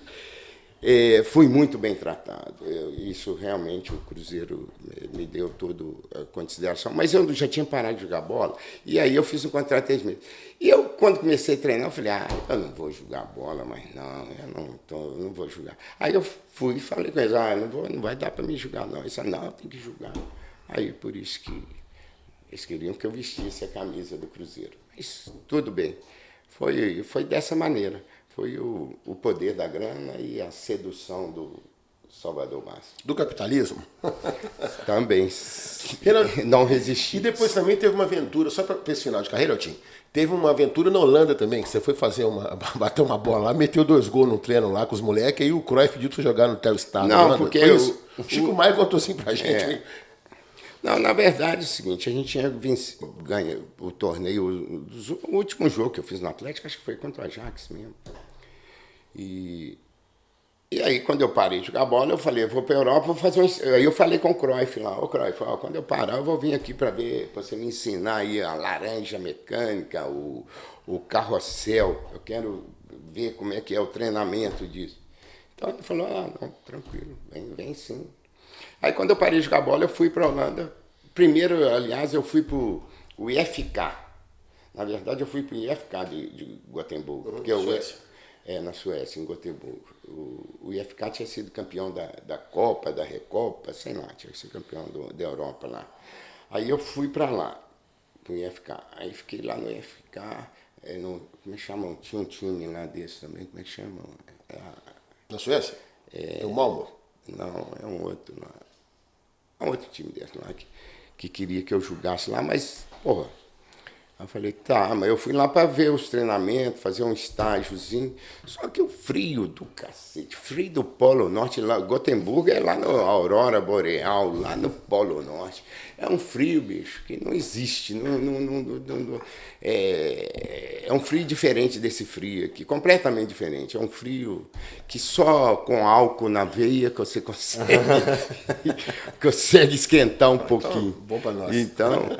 fui muito bem tratado. Isso realmente o Cruzeiro me deu toda a consideração. Mas eu já tinha parado de jogar bola, e aí eu fiz um contrato de 3 meses. E eu, quando comecei a treinar, eu falei, eu não vou jogar bola, mas eu não vou jogar. Aí eu fui e falei com eles, não vai dar para mim jogar, não. Eles falaram, não, tem que jogar. Aí por isso que eles queriam que eu vestisse a camisa do Cruzeiro. Mas tudo bem. Foi dessa maneira. Foi o poder da grana e a sedução do Salvador Márcio. Do capitalismo? Também. Não resisti. E depois também teve uma aventura, só para esse final de carreira, Eltinho, teve uma aventura na Holanda também, que você foi bater uma bola lá, meteu 2 gols no treino lá com os moleques, aí o Cruyff pediu pra jogar no Telstar. Não, porque o Chico Maia contou assim pra gente. Não, na verdade é o seguinte, a gente tinha ganho o torneio, o último jogo que eu fiz no Atlético, acho que foi contra o Ajax mesmo. E aí, quando eu parei de jogar bola, eu falei, eu vou para a Europa, vou fazer Aí eu falei com o Cruyff lá, Cruyff, quando eu parar, eu vou vir aqui para ver, para você me ensinar aí a laranja mecânica, o carrossel, eu quero ver como é que é o treinamento disso. Então ele falou, não, tranquilo, vem sim. Aí quando eu parei de jogar bola, eu fui para a Holanda. Primeiro, aliás, eu fui para o IFK. Na verdade, eu fui para o IFK de Gotemburgo. Porque na Suécia, em Gotemburgo. O IFK tinha sido campeão da Copa, da Recopa, sei lá, tinha sido campeão da Europa lá. Aí eu fui para lá, para o IFK. Aí fiquei lá no IFK, como é que chamam? Tinha um time lá desse também, como é que chamam? Na Suécia? É o Malmo? Não, é um outro lá. É um outro time desse lá que queria que eu jogasse lá, mas, porra. Aí eu falei, mas eu fui lá para ver os treinamentos, fazer um estágiozinho. Só que o frio do cacete, frio do Polo Norte, lá, Gotemburgo é lá na Aurora Boreal, lá no Polo Norte. É um frio, bicho, que não existe. É um frio diferente desse frio aqui, completamente diferente. É um frio que só com álcool na veia que você consegue esquentar um pouquinho. Bom para nós. Então...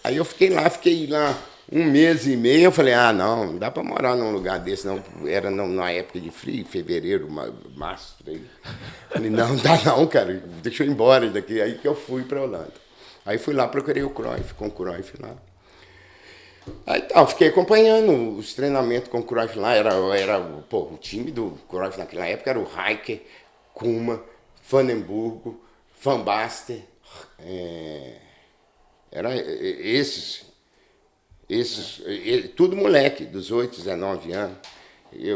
Aí eu fiquei lá 1 mês e meio, eu falei, não dá para morar num lugar desse, não. Era na época de frio, fevereiro, março, por aí. Falei, não dá não, cara, deixa eu ir embora daqui. Aí que eu fui para a Holanda. Aí fui lá, procurei o Cruyff, com o Cruyff lá. Aí fiquei acompanhando os treinamentos com o Cruyff lá, o time do Cruyff naquela época era o Rijker, Koeman, Vandenburgo, Van Basten, era esses, tudo moleque, dos 8, 19 anos. E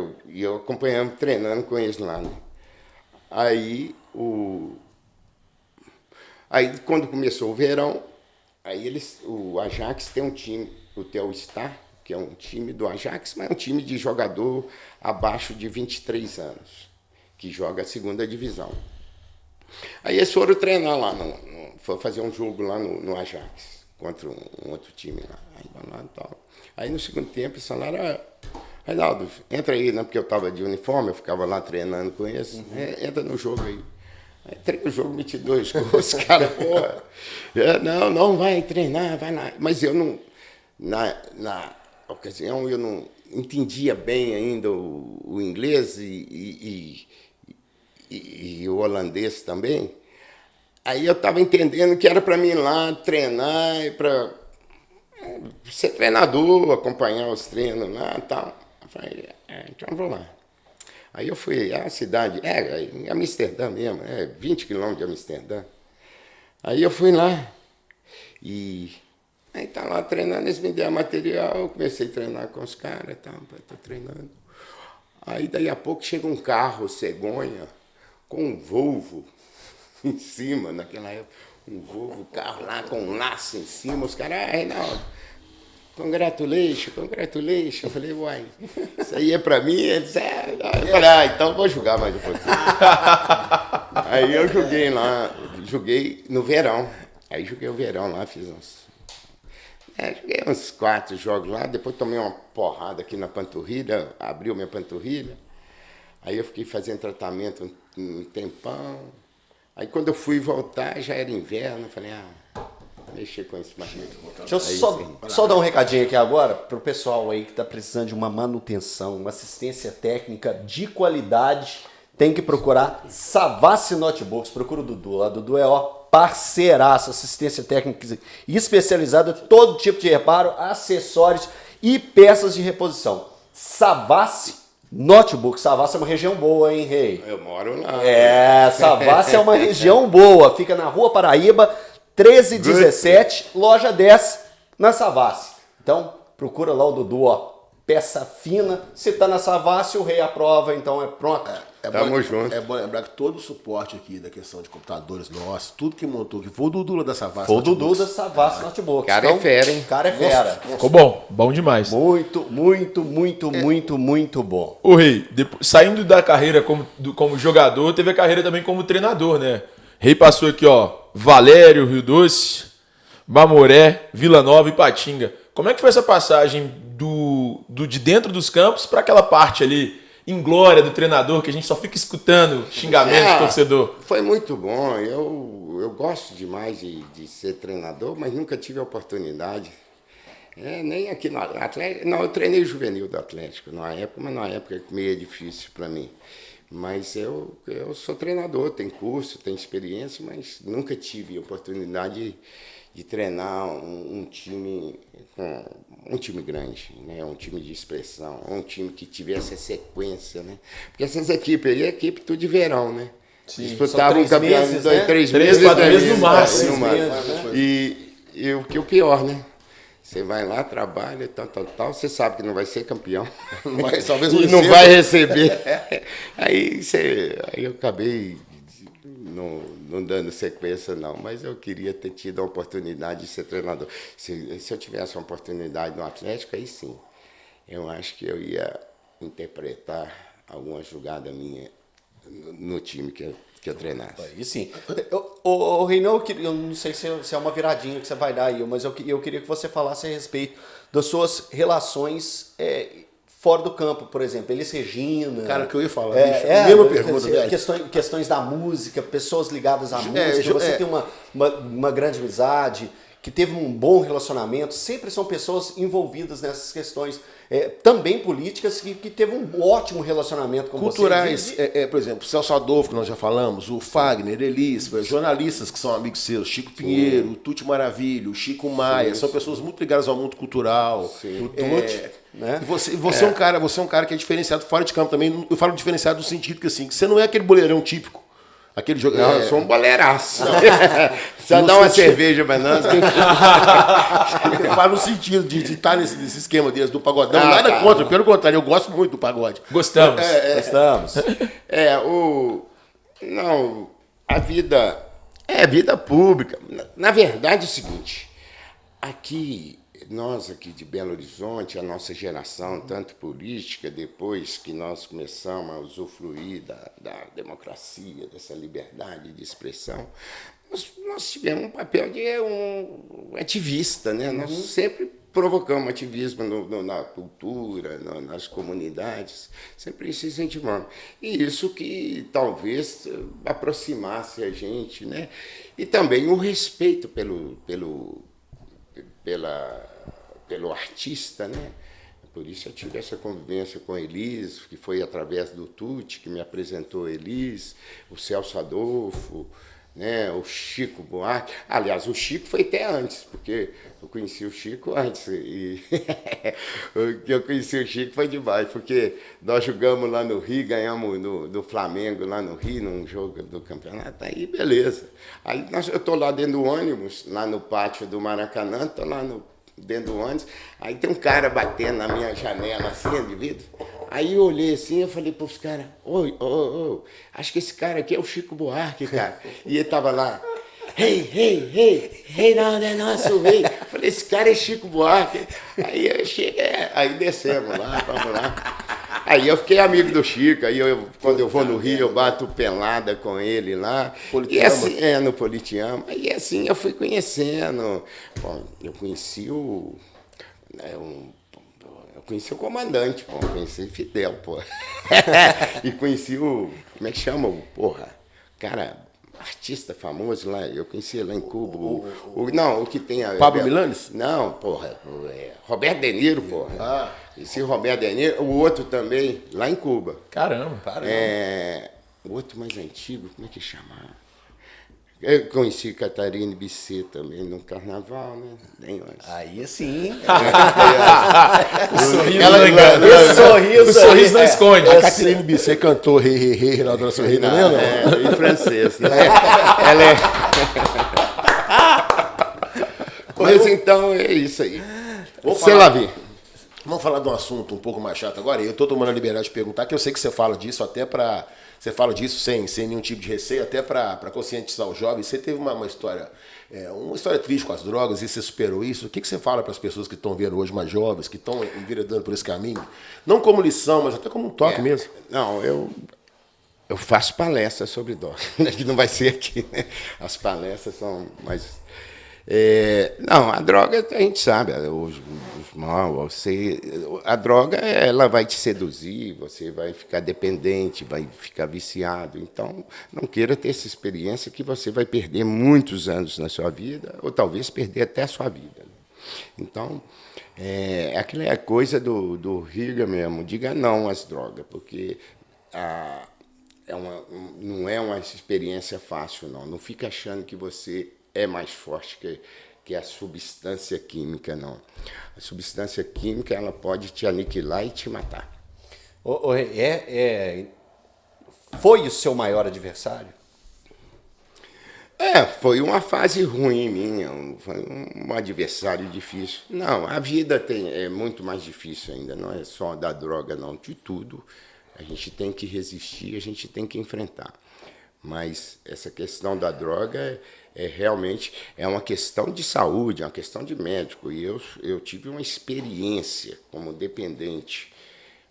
eu acompanhando, treinando com eles lá. Né? Aí, quando começou o verão, o Ajax tem um time, o Telstar, que é um time do Ajax, mas é um time de jogador abaixo de 23 anos, que joga a 2ª divisão. Aí eles foram treinar lá, foi fazer um jogo lá no Ajax, contra um outro time lá. Aí no segundo tempo eles falaram, Reinaldo, entra aí, né? Porque eu estava de uniforme, eu ficava lá treinando com eles, entra no jogo aí. Aí entrei no jogo, meti 2 gols, cara, porra. Não, vai treinar, vai lá. Mas eu não, na ocasião, eu não entendia bem ainda o inglês e o holandês também. Aí eu estava entendendo que era para mim ir lá treinar, para ser treinador, acompanhar os treinos lá e tal. Eu falei, então eu vou lá. Aí eu fui à cidade, em Amsterdã mesmo, 20 quilômetros de Amsterdã. Aí eu fui lá e aí tá lá treinando, eles me deram material, eu comecei a treinar com os caras, tô treinando. Aí daí a pouco chega um carro, cegonha, com um Volvo em cima, naquela época, um Volvo, carro lá com um laço em cima, os caras, Reinaldo, congratulations. Eu falei, uai, isso aí é pra mim? Eles, Eu falei, então vou jogar mais um pouquinho. Aí eu joguei lá, joguei no verão, aí joguei o verão lá, fiz uns... Joguei uns 4 jogos lá, depois tomei uma porrada aqui na panturrilha, abriu minha panturrilha. Aí eu fiquei fazendo tratamento um tempão. Aí quando eu fui voltar, já era inverno, falei, mexer com isso mais. Deixa eu só dar um recadinho aqui agora pro pessoal aí que tá precisando de uma manutenção, uma assistência técnica de qualidade. Tem que procurar Savassi Notebooks. Procura o Dudu. A Dudu é parceiraço, assistência técnica especializada, todo tipo de reparo, acessórios e peças de reposição. Savassi Notebooks. Savassi é uma região boa, hein, Rei? Eu moro lá. Savassi é uma região boa. Fica na Rua Paraíba, 1317, loja 10, na Savassi. Então, procura lá o Dudu, peça fina. Se tá na Savassi, o Rei aprova, então é pronto. Tamo junto. É bom lembrar que todo o suporte aqui da questão de computadores nossos, tudo que montou, que foi o Dudu lá da Savassi. Foi o Dudu da Savassi Notebooks. Cara é fera, hein? Cara é fera. Ficou bom, bom demais. Muito bom. O Rei, saindo da carreira como jogador, teve a carreira também como treinador, né? Rei passou aqui, Valério, Rio Doce, Mamoré, Vila Nova e Patinga. Como é que foi essa passagem de dentro dos campos para aquela parte ali inglória do treinador, que a gente só fica escutando xingamento do torcedor? Foi muito bom. Eu gosto demais de ser treinador, mas nunca tive a oportunidade. Nem aqui no Atlético. Não, eu treinei juvenil do Atlético numa época meio difícil para mim. Mas eu sou treinador, tenho curso, tenho experiência, mas nunca tive a oportunidade de treinar um time grande, né? Um time de expressão, um time que tivesse a sequência, né? Porque essas equipes aí é equipe tudo de verão, né? Sim, disputavam o campeonato em 3 meses, 4 meses no máximo. E o que é o pior, né? Você vai lá, trabalha, tal, você sabe que não vai ser campeão. Talvez não vai receber. Aí eu acabei não dando sequência, não. Mas eu queria ter tido a oportunidade de ser treinador. Se eu tivesse uma oportunidade no Atlético, aí sim. Eu acho que eu ia interpretar alguma jogada minha no time que eu treinasse. Aí sim. O Reinaldo, eu não sei se é uma viradinha que você vai dar aí, mas eu queria que você falasse a respeito das suas relações fora do campo, por exemplo. Elis Regina. Cara, o que eu ia falar, mesma pergunta, velho. Questões da música, pessoas ligadas à música. Você tem uma grande amizade, que teve um bom relacionamento, sempre são pessoas envolvidas nessas questões, também políticas, que teve um ótimo relacionamento com culturais, por exemplo, Celso Adolfo, que nós já falamos, o Fagner, Elis, jornalistas que são amigos seus, Chico Pinheiro, o Tuti Maravilho, o Chico Maia, são pessoas muito ligadas ao mundo cultural. Sim. O Tuti, né? Você é um cara que é diferenciado fora de campo também. Eu falo diferenciado no sentido que assim, que você não é aquele boleirão típico. Aquele jogo. Não, eu sou um boleiraço. Só dá uma cerveja, mas não. Eu falo no sentido de estar nesse esquema deles do pagodão. Nada contra, pelo contrário, eu gosto muito do pagode. Gostamos. Gostamos. Não, a vida é vida pública. Na verdade é o seguinte, nós aqui de Belo Horizonte, a nossa geração, tanto política, depois que nós começamos a usufruir da democracia, dessa liberdade de expressão, nós tivemos um papel de um ativista, né? Nós sempre provocamos ativismo na cultura, nas comunidades, sempre se incentivando. E isso que talvez aproximasse a gente, né? E também o respeito pelo artista, né? Por isso eu tive essa convivência com Elis, que foi através do Tuti que me apresentou Elis, o Celso Adolfo, né? O Chico Buarque. Aliás, o Chico foi até antes, porque eu conheci o Chico antes. E eu conheci o Chico foi demais, porque nós jogamos lá no Rio, ganhamos do Flamengo lá no Rio, num jogo do campeonato, aí beleza. Aí eu estou lá dentro do ônibus, lá no pátio do Maracanã, estou lá dentro do ônibus, aí tem um cara batendo na minha janela assim, de vidro. Aí eu olhei assim, eu falei pros caras, acho que esse cara aqui é o Chico Buarque, cara. E ele tava lá, Reinaldo é nosso rei. Eu falei, esse cara é Chico Buarque. Aí eu cheguei, aí descemos lá, vamos lá. Aí eu fiquei amigo do Chico, aí quando eu vou no Rio, eu bato pelada com ele lá. Politeama. E assim, no Politeama. E assim eu fui conhecendo. Bom, eu conheci o comandante, pô, conheci Fidel, pô. E conheci como é que chama? Cara, artista famoso lá, eu conheci lá em Cuba. O que tem a... Pablo Milanés? Não, porra, Roberto De Niro, porra. Esse Roberto De Niro, o outro também, lá em Cuba. Caramba. O outro mais antigo, como é que chamava? Eu conheci Catarina Bisset também no carnaval, né? Aí sim. O sorriso Ela não engana. O sorriso não esconde. A Caterine Bisset cantou Rei, Rei, Rei, Reinaldo Nosso Rei, não é? Em francês, né? Ela é... Mas então é isso aí. Você lá vi. Vamos falar de um assunto um pouco mais chato agora. Eu estou tomando a liberdade de perguntar, que eu sei que você fala disso até para... Você fala disso sem nenhum tipo de receio, até para conscientizar os jovens. Você teve uma história triste com as drogas e você superou isso. O que você fala para as pessoas que estão vendo hoje, mais jovens, que estão enveredando por esse caminho? Não como lição, mas até como um toque mesmo. Não, eu faço palestras sobre drogas, que não vai ser aqui, né? As palestras são mais... não, a droga a gente sabe, a droga ela vai te seduzir, você vai ficar dependente, vai ficar viciado. Então, não queira ter essa experiência que você vai perder muitos anos na sua vida, ou talvez perder até a sua vida. Então, aquela é a coisa do Riga mesmo, diga não às drogas, porque não é uma experiência fácil, não. Não fica achando que você é mais forte que a substância química, não. A substância química ela pode te aniquilar e te matar. Foi o seu maior adversário? Foi uma fase ruim minha, foi um adversário difícil. Não, a vida é muito mais difícil ainda, não é só da droga, não, de tudo. A gente tem que resistir, a gente tem que enfrentar. Mas essa questão da droga realmente uma questão de saúde, é uma questão de médico. E eu tive uma experiência como dependente,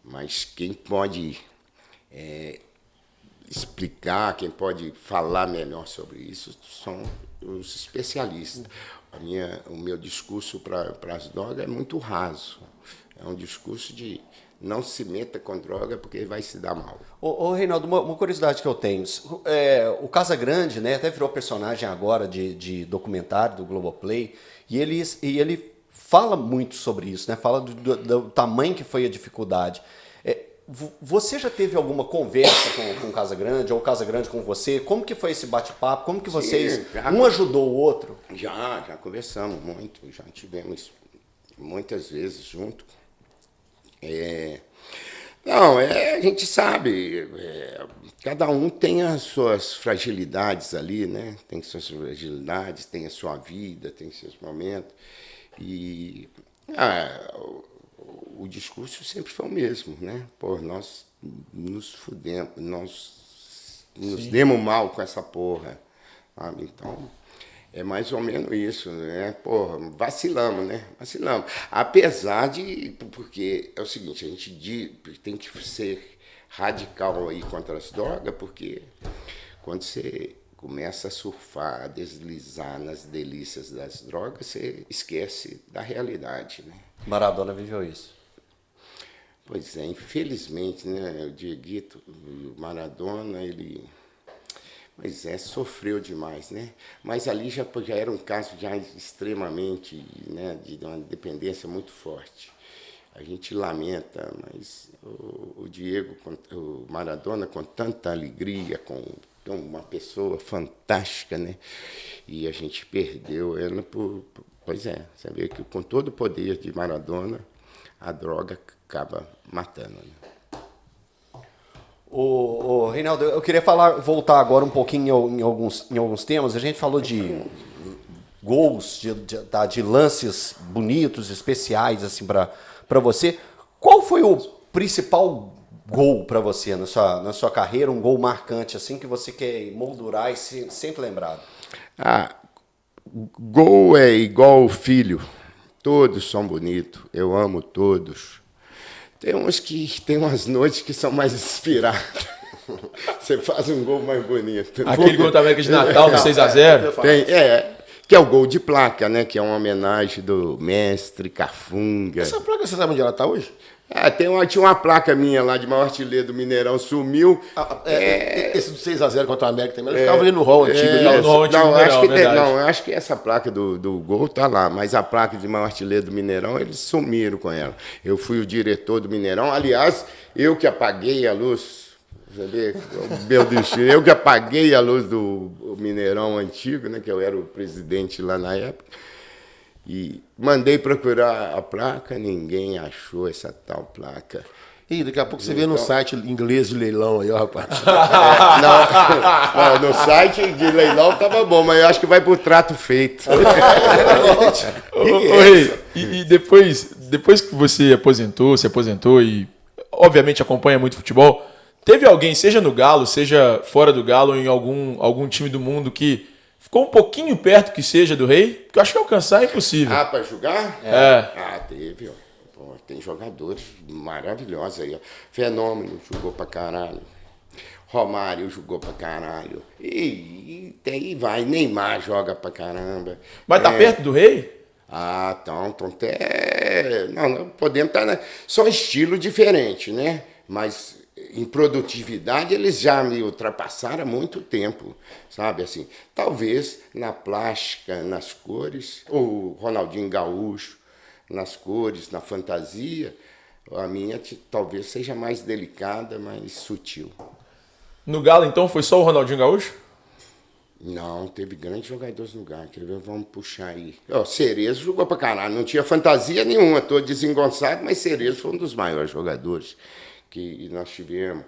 mas quem pode explicar, quem pode falar melhor sobre isso são os especialistas. O meu discurso para as drogas é muito raso. É um discurso de não se meta com droga porque vai se dar mal. Reinaldo, uma curiosidade que eu tenho. O Casagrande, né, até virou personagem agora de documentário do Globoplay, e ele fala muito sobre isso, né? Fala do tamanho que foi a dificuldade. Você já teve alguma conversa com o Casagrande, ou o Casagrande com você? Como que foi esse bate-papo? Como que vocês... Um ajudou o outro? Já conversamos muito, já tivemos muitas vezes junto. A gente sabe, cada um tem as suas fragilidades ali, né? Tem suas fragilidades, tem a sua vida, tem seus momentos. E o discurso sempre foi o mesmo, né? Pô, nós nos fudemos, nós nos demos mal com essa porra, sabe? Então... é mais ou menos isso, né? Porra, vacilamos, né? Vacilamos. Apesar de... Porque é o seguinte, a gente tem que ser radical aí contra as drogas, porque quando você começa a surfar, a deslizar nas delícias das drogas, você esquece da realidade, né? Maradona viveu isso. Pois é, infelizmente, né? O Dieguito, o Maradona, ele... Pois sofreu demais, né? Mas ali já era um caso já extremamente, né, de uma dependência muito forte. A gente lamenta, mas o Diego, o Maradona, com tanta alegria, com uma pessoa fantástica, né? E a gente perdeu ela Pois é, você vê que com todo o poder de Maradona, a droga acaba matando, né? Reinaldo, eu queria voltar agora um pouquinho em alguns temas. A gente falou de gols, de lances bonitos, especiais assim para você. Qual foi o principal gol para você na sua carreira, um gol marcante assim que você quer moldurar e sempre lembrado? Gol é igual filho. Todos são bonitos. Eu amo todos. Tem uns que tem umas noites que são mais inspiradas. Você faz um gol mais bonito. Aquele gol da América de Natal no 6x0? Tem, que é o gol de placa, né? Que é uma homenagem do mestre Cafunga. Essa placa, você sabe onde ela está hoje? Tinha uma placa minha lá de maior artilheiro do Mineirão, sumiu. Esse do 6x0 contra o América também, ele ficava ali no hall antigo. Eu acho que essa placa do gol tá lá, mas a placa de maior artilheiro do Mineirão, eles sumiram com ela. Eu fui o diretor do Mineirão, aliás, eu que apaguei a luz, meu destino, eu que apaguei a luz do Mineirão antigo, né, que eu era o presidente lá na época. E mandei procurar a placa, ninguém achou essa tal placa. E daqui a pouco você vê no site inglês de leilão aí, ó, rapaz. Não, no site de leilão tava bom, mas eu acho que vai pro trato feito. E depois que você se aposentou e obviamente acompanha muito futebol, teve alguém, seja no Galo, seja fora do Galo, em algum time do mundo que ficou um pouquinho perto que seja do Rei? Porque eu acho que alcançar é impossível. Pra jogar? Teve, ó. Pô, tem jogadores maravilhosos aí, ó. Fenômeno jogou pra caralho. Romário jogou pra caralho. E aí vai, Neymar joga pra caramba. Mas tá perto do Rei? Então até... Não, podemos estar... São estilos diferentes, né? Mas... em produtividade, eles já me ultrapassaram há muito tempo, sabe? Assim, talvez na plástica, nas cores, o Ronaldinho Gaúcho, nas cores, na fantasia, a minha talvez seja mais delicada, mais sutil. No Galo, então, foi só o Ronaldinho Gaúcho? Não, teve grandes jogadores no Galo. Vamos puxar aí. Cerezo jogou pra caralho, não tinha fantasia nenhuma, tô desengonçado, mas Cerezo foi um dos maiores jogadores que nós tivemos.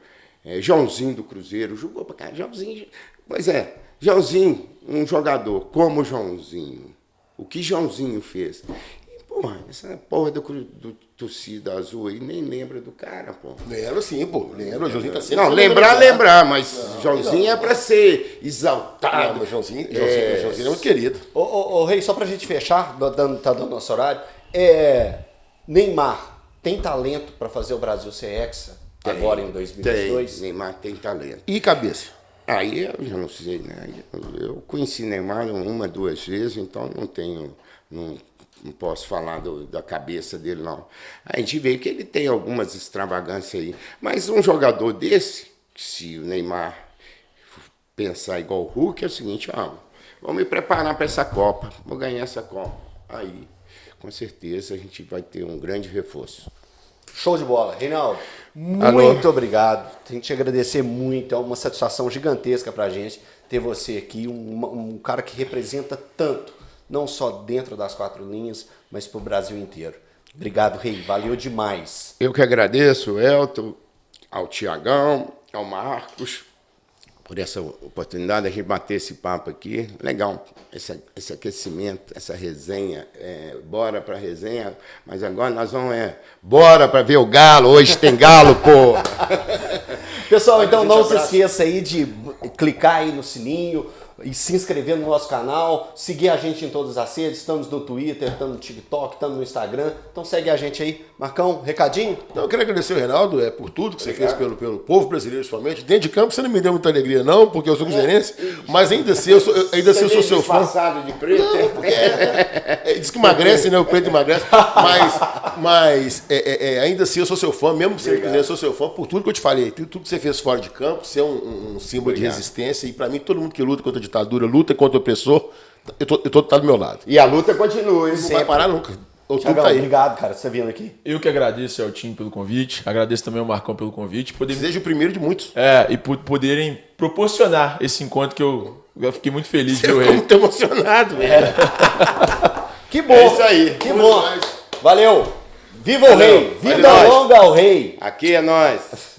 Joãozinho do Cruzeiro jogou pra cá. Joãozinho, um jogador como o Joãozinho. O que Joãozinho fez? Essa porra do torcida azul aí nem lembra do cara, pô. Lembro sim, pô. Lembro, o Joãozinho tá sempre... Não, lembrar, mas Joãozinho é pra ser exaltado. Não, mas Joãozinho é muito querido. Ô, Rei, só pra gente fechar, tá dando nosso horário, Neymar tem talento para fazer o Brasil ser hexa agora em 2022? Neymar tem talento. E cabeça? Aí eu já não sei, né? Eu conheci Neymar uma, duas vezes, então não posso falar da cabeça dele, não. A gente vê que ele tem algumas extravagâncias aí. Mas um jogador desse, se o Neymar pensar igual o Hulk, é o seguinte, vamos me preparar para essa Copa, vou ganhar essa Copa. Aí... com certeza a gente vai ter um grande reforço. Show de bola. Reinaldo, muito obrigado. Tenho que te agradecer muito. É uma satisfação gigantesca pra gente ter você aqui, um cara que representa tanto, não só dentro das quatro linhas, mas pro Brasil inteiro. Obrigado, Rei. Valeu demais. Eu que agradeço, Elton, ao Tiagão, ao Marcos, por essa oportunidade de a gente bater esse papo aqui. Legal, esse aquecimento, essa resenha. Bora pra resenha, mas agora nós vamos bora pra ver o Galo. Hoje tem Galo, pô! Pessoal, então não se esqueça aí de clicar aí no sininho e se inscrever no nosso canal, seguir a gente em todas as redes, estamos no Twitter, estamos no TikTok, estamos no Instagram, então segue a gente aí. Marcão, recadinho? Não, eu quero agradecer o Reinaldo por tudo que você fez pelo povo brasileiro, principalmente. Dentro de campo você não me deu muita alegria não, porque eu sou cruzeirense, mas ainda assim eu sou seu fã. Passado de preto. Não, porque diz que emagrece, né? O preto emagrece, mas ainda assim eu sou seu fã, mesmo sendo cruzeirense, eu sou seu fã por tudo que eu te falei, tudo que você fez fora de campo, ser um símbolo de resistência, e para mim todo mundo que luta contra a ditadura, luta contra o opressor, tá do meu lado. E a luta continua, hein? Não vai parar nunca. Tiagão, obrigado, cara, por você vindo aqui. Eu que agradeço ao time pelo convite, agradeço também ao Marcão pelo convite. Seja o primeiro de muitos. E poderem proporcionar esse encontro que eu fiquei muito feliz de ver o Rei. Muito emocionado, velho. Que bom. É isso aí. Que bom. Valeu. Viva o Rei. Vida longa ao Rei. Aqui é nós.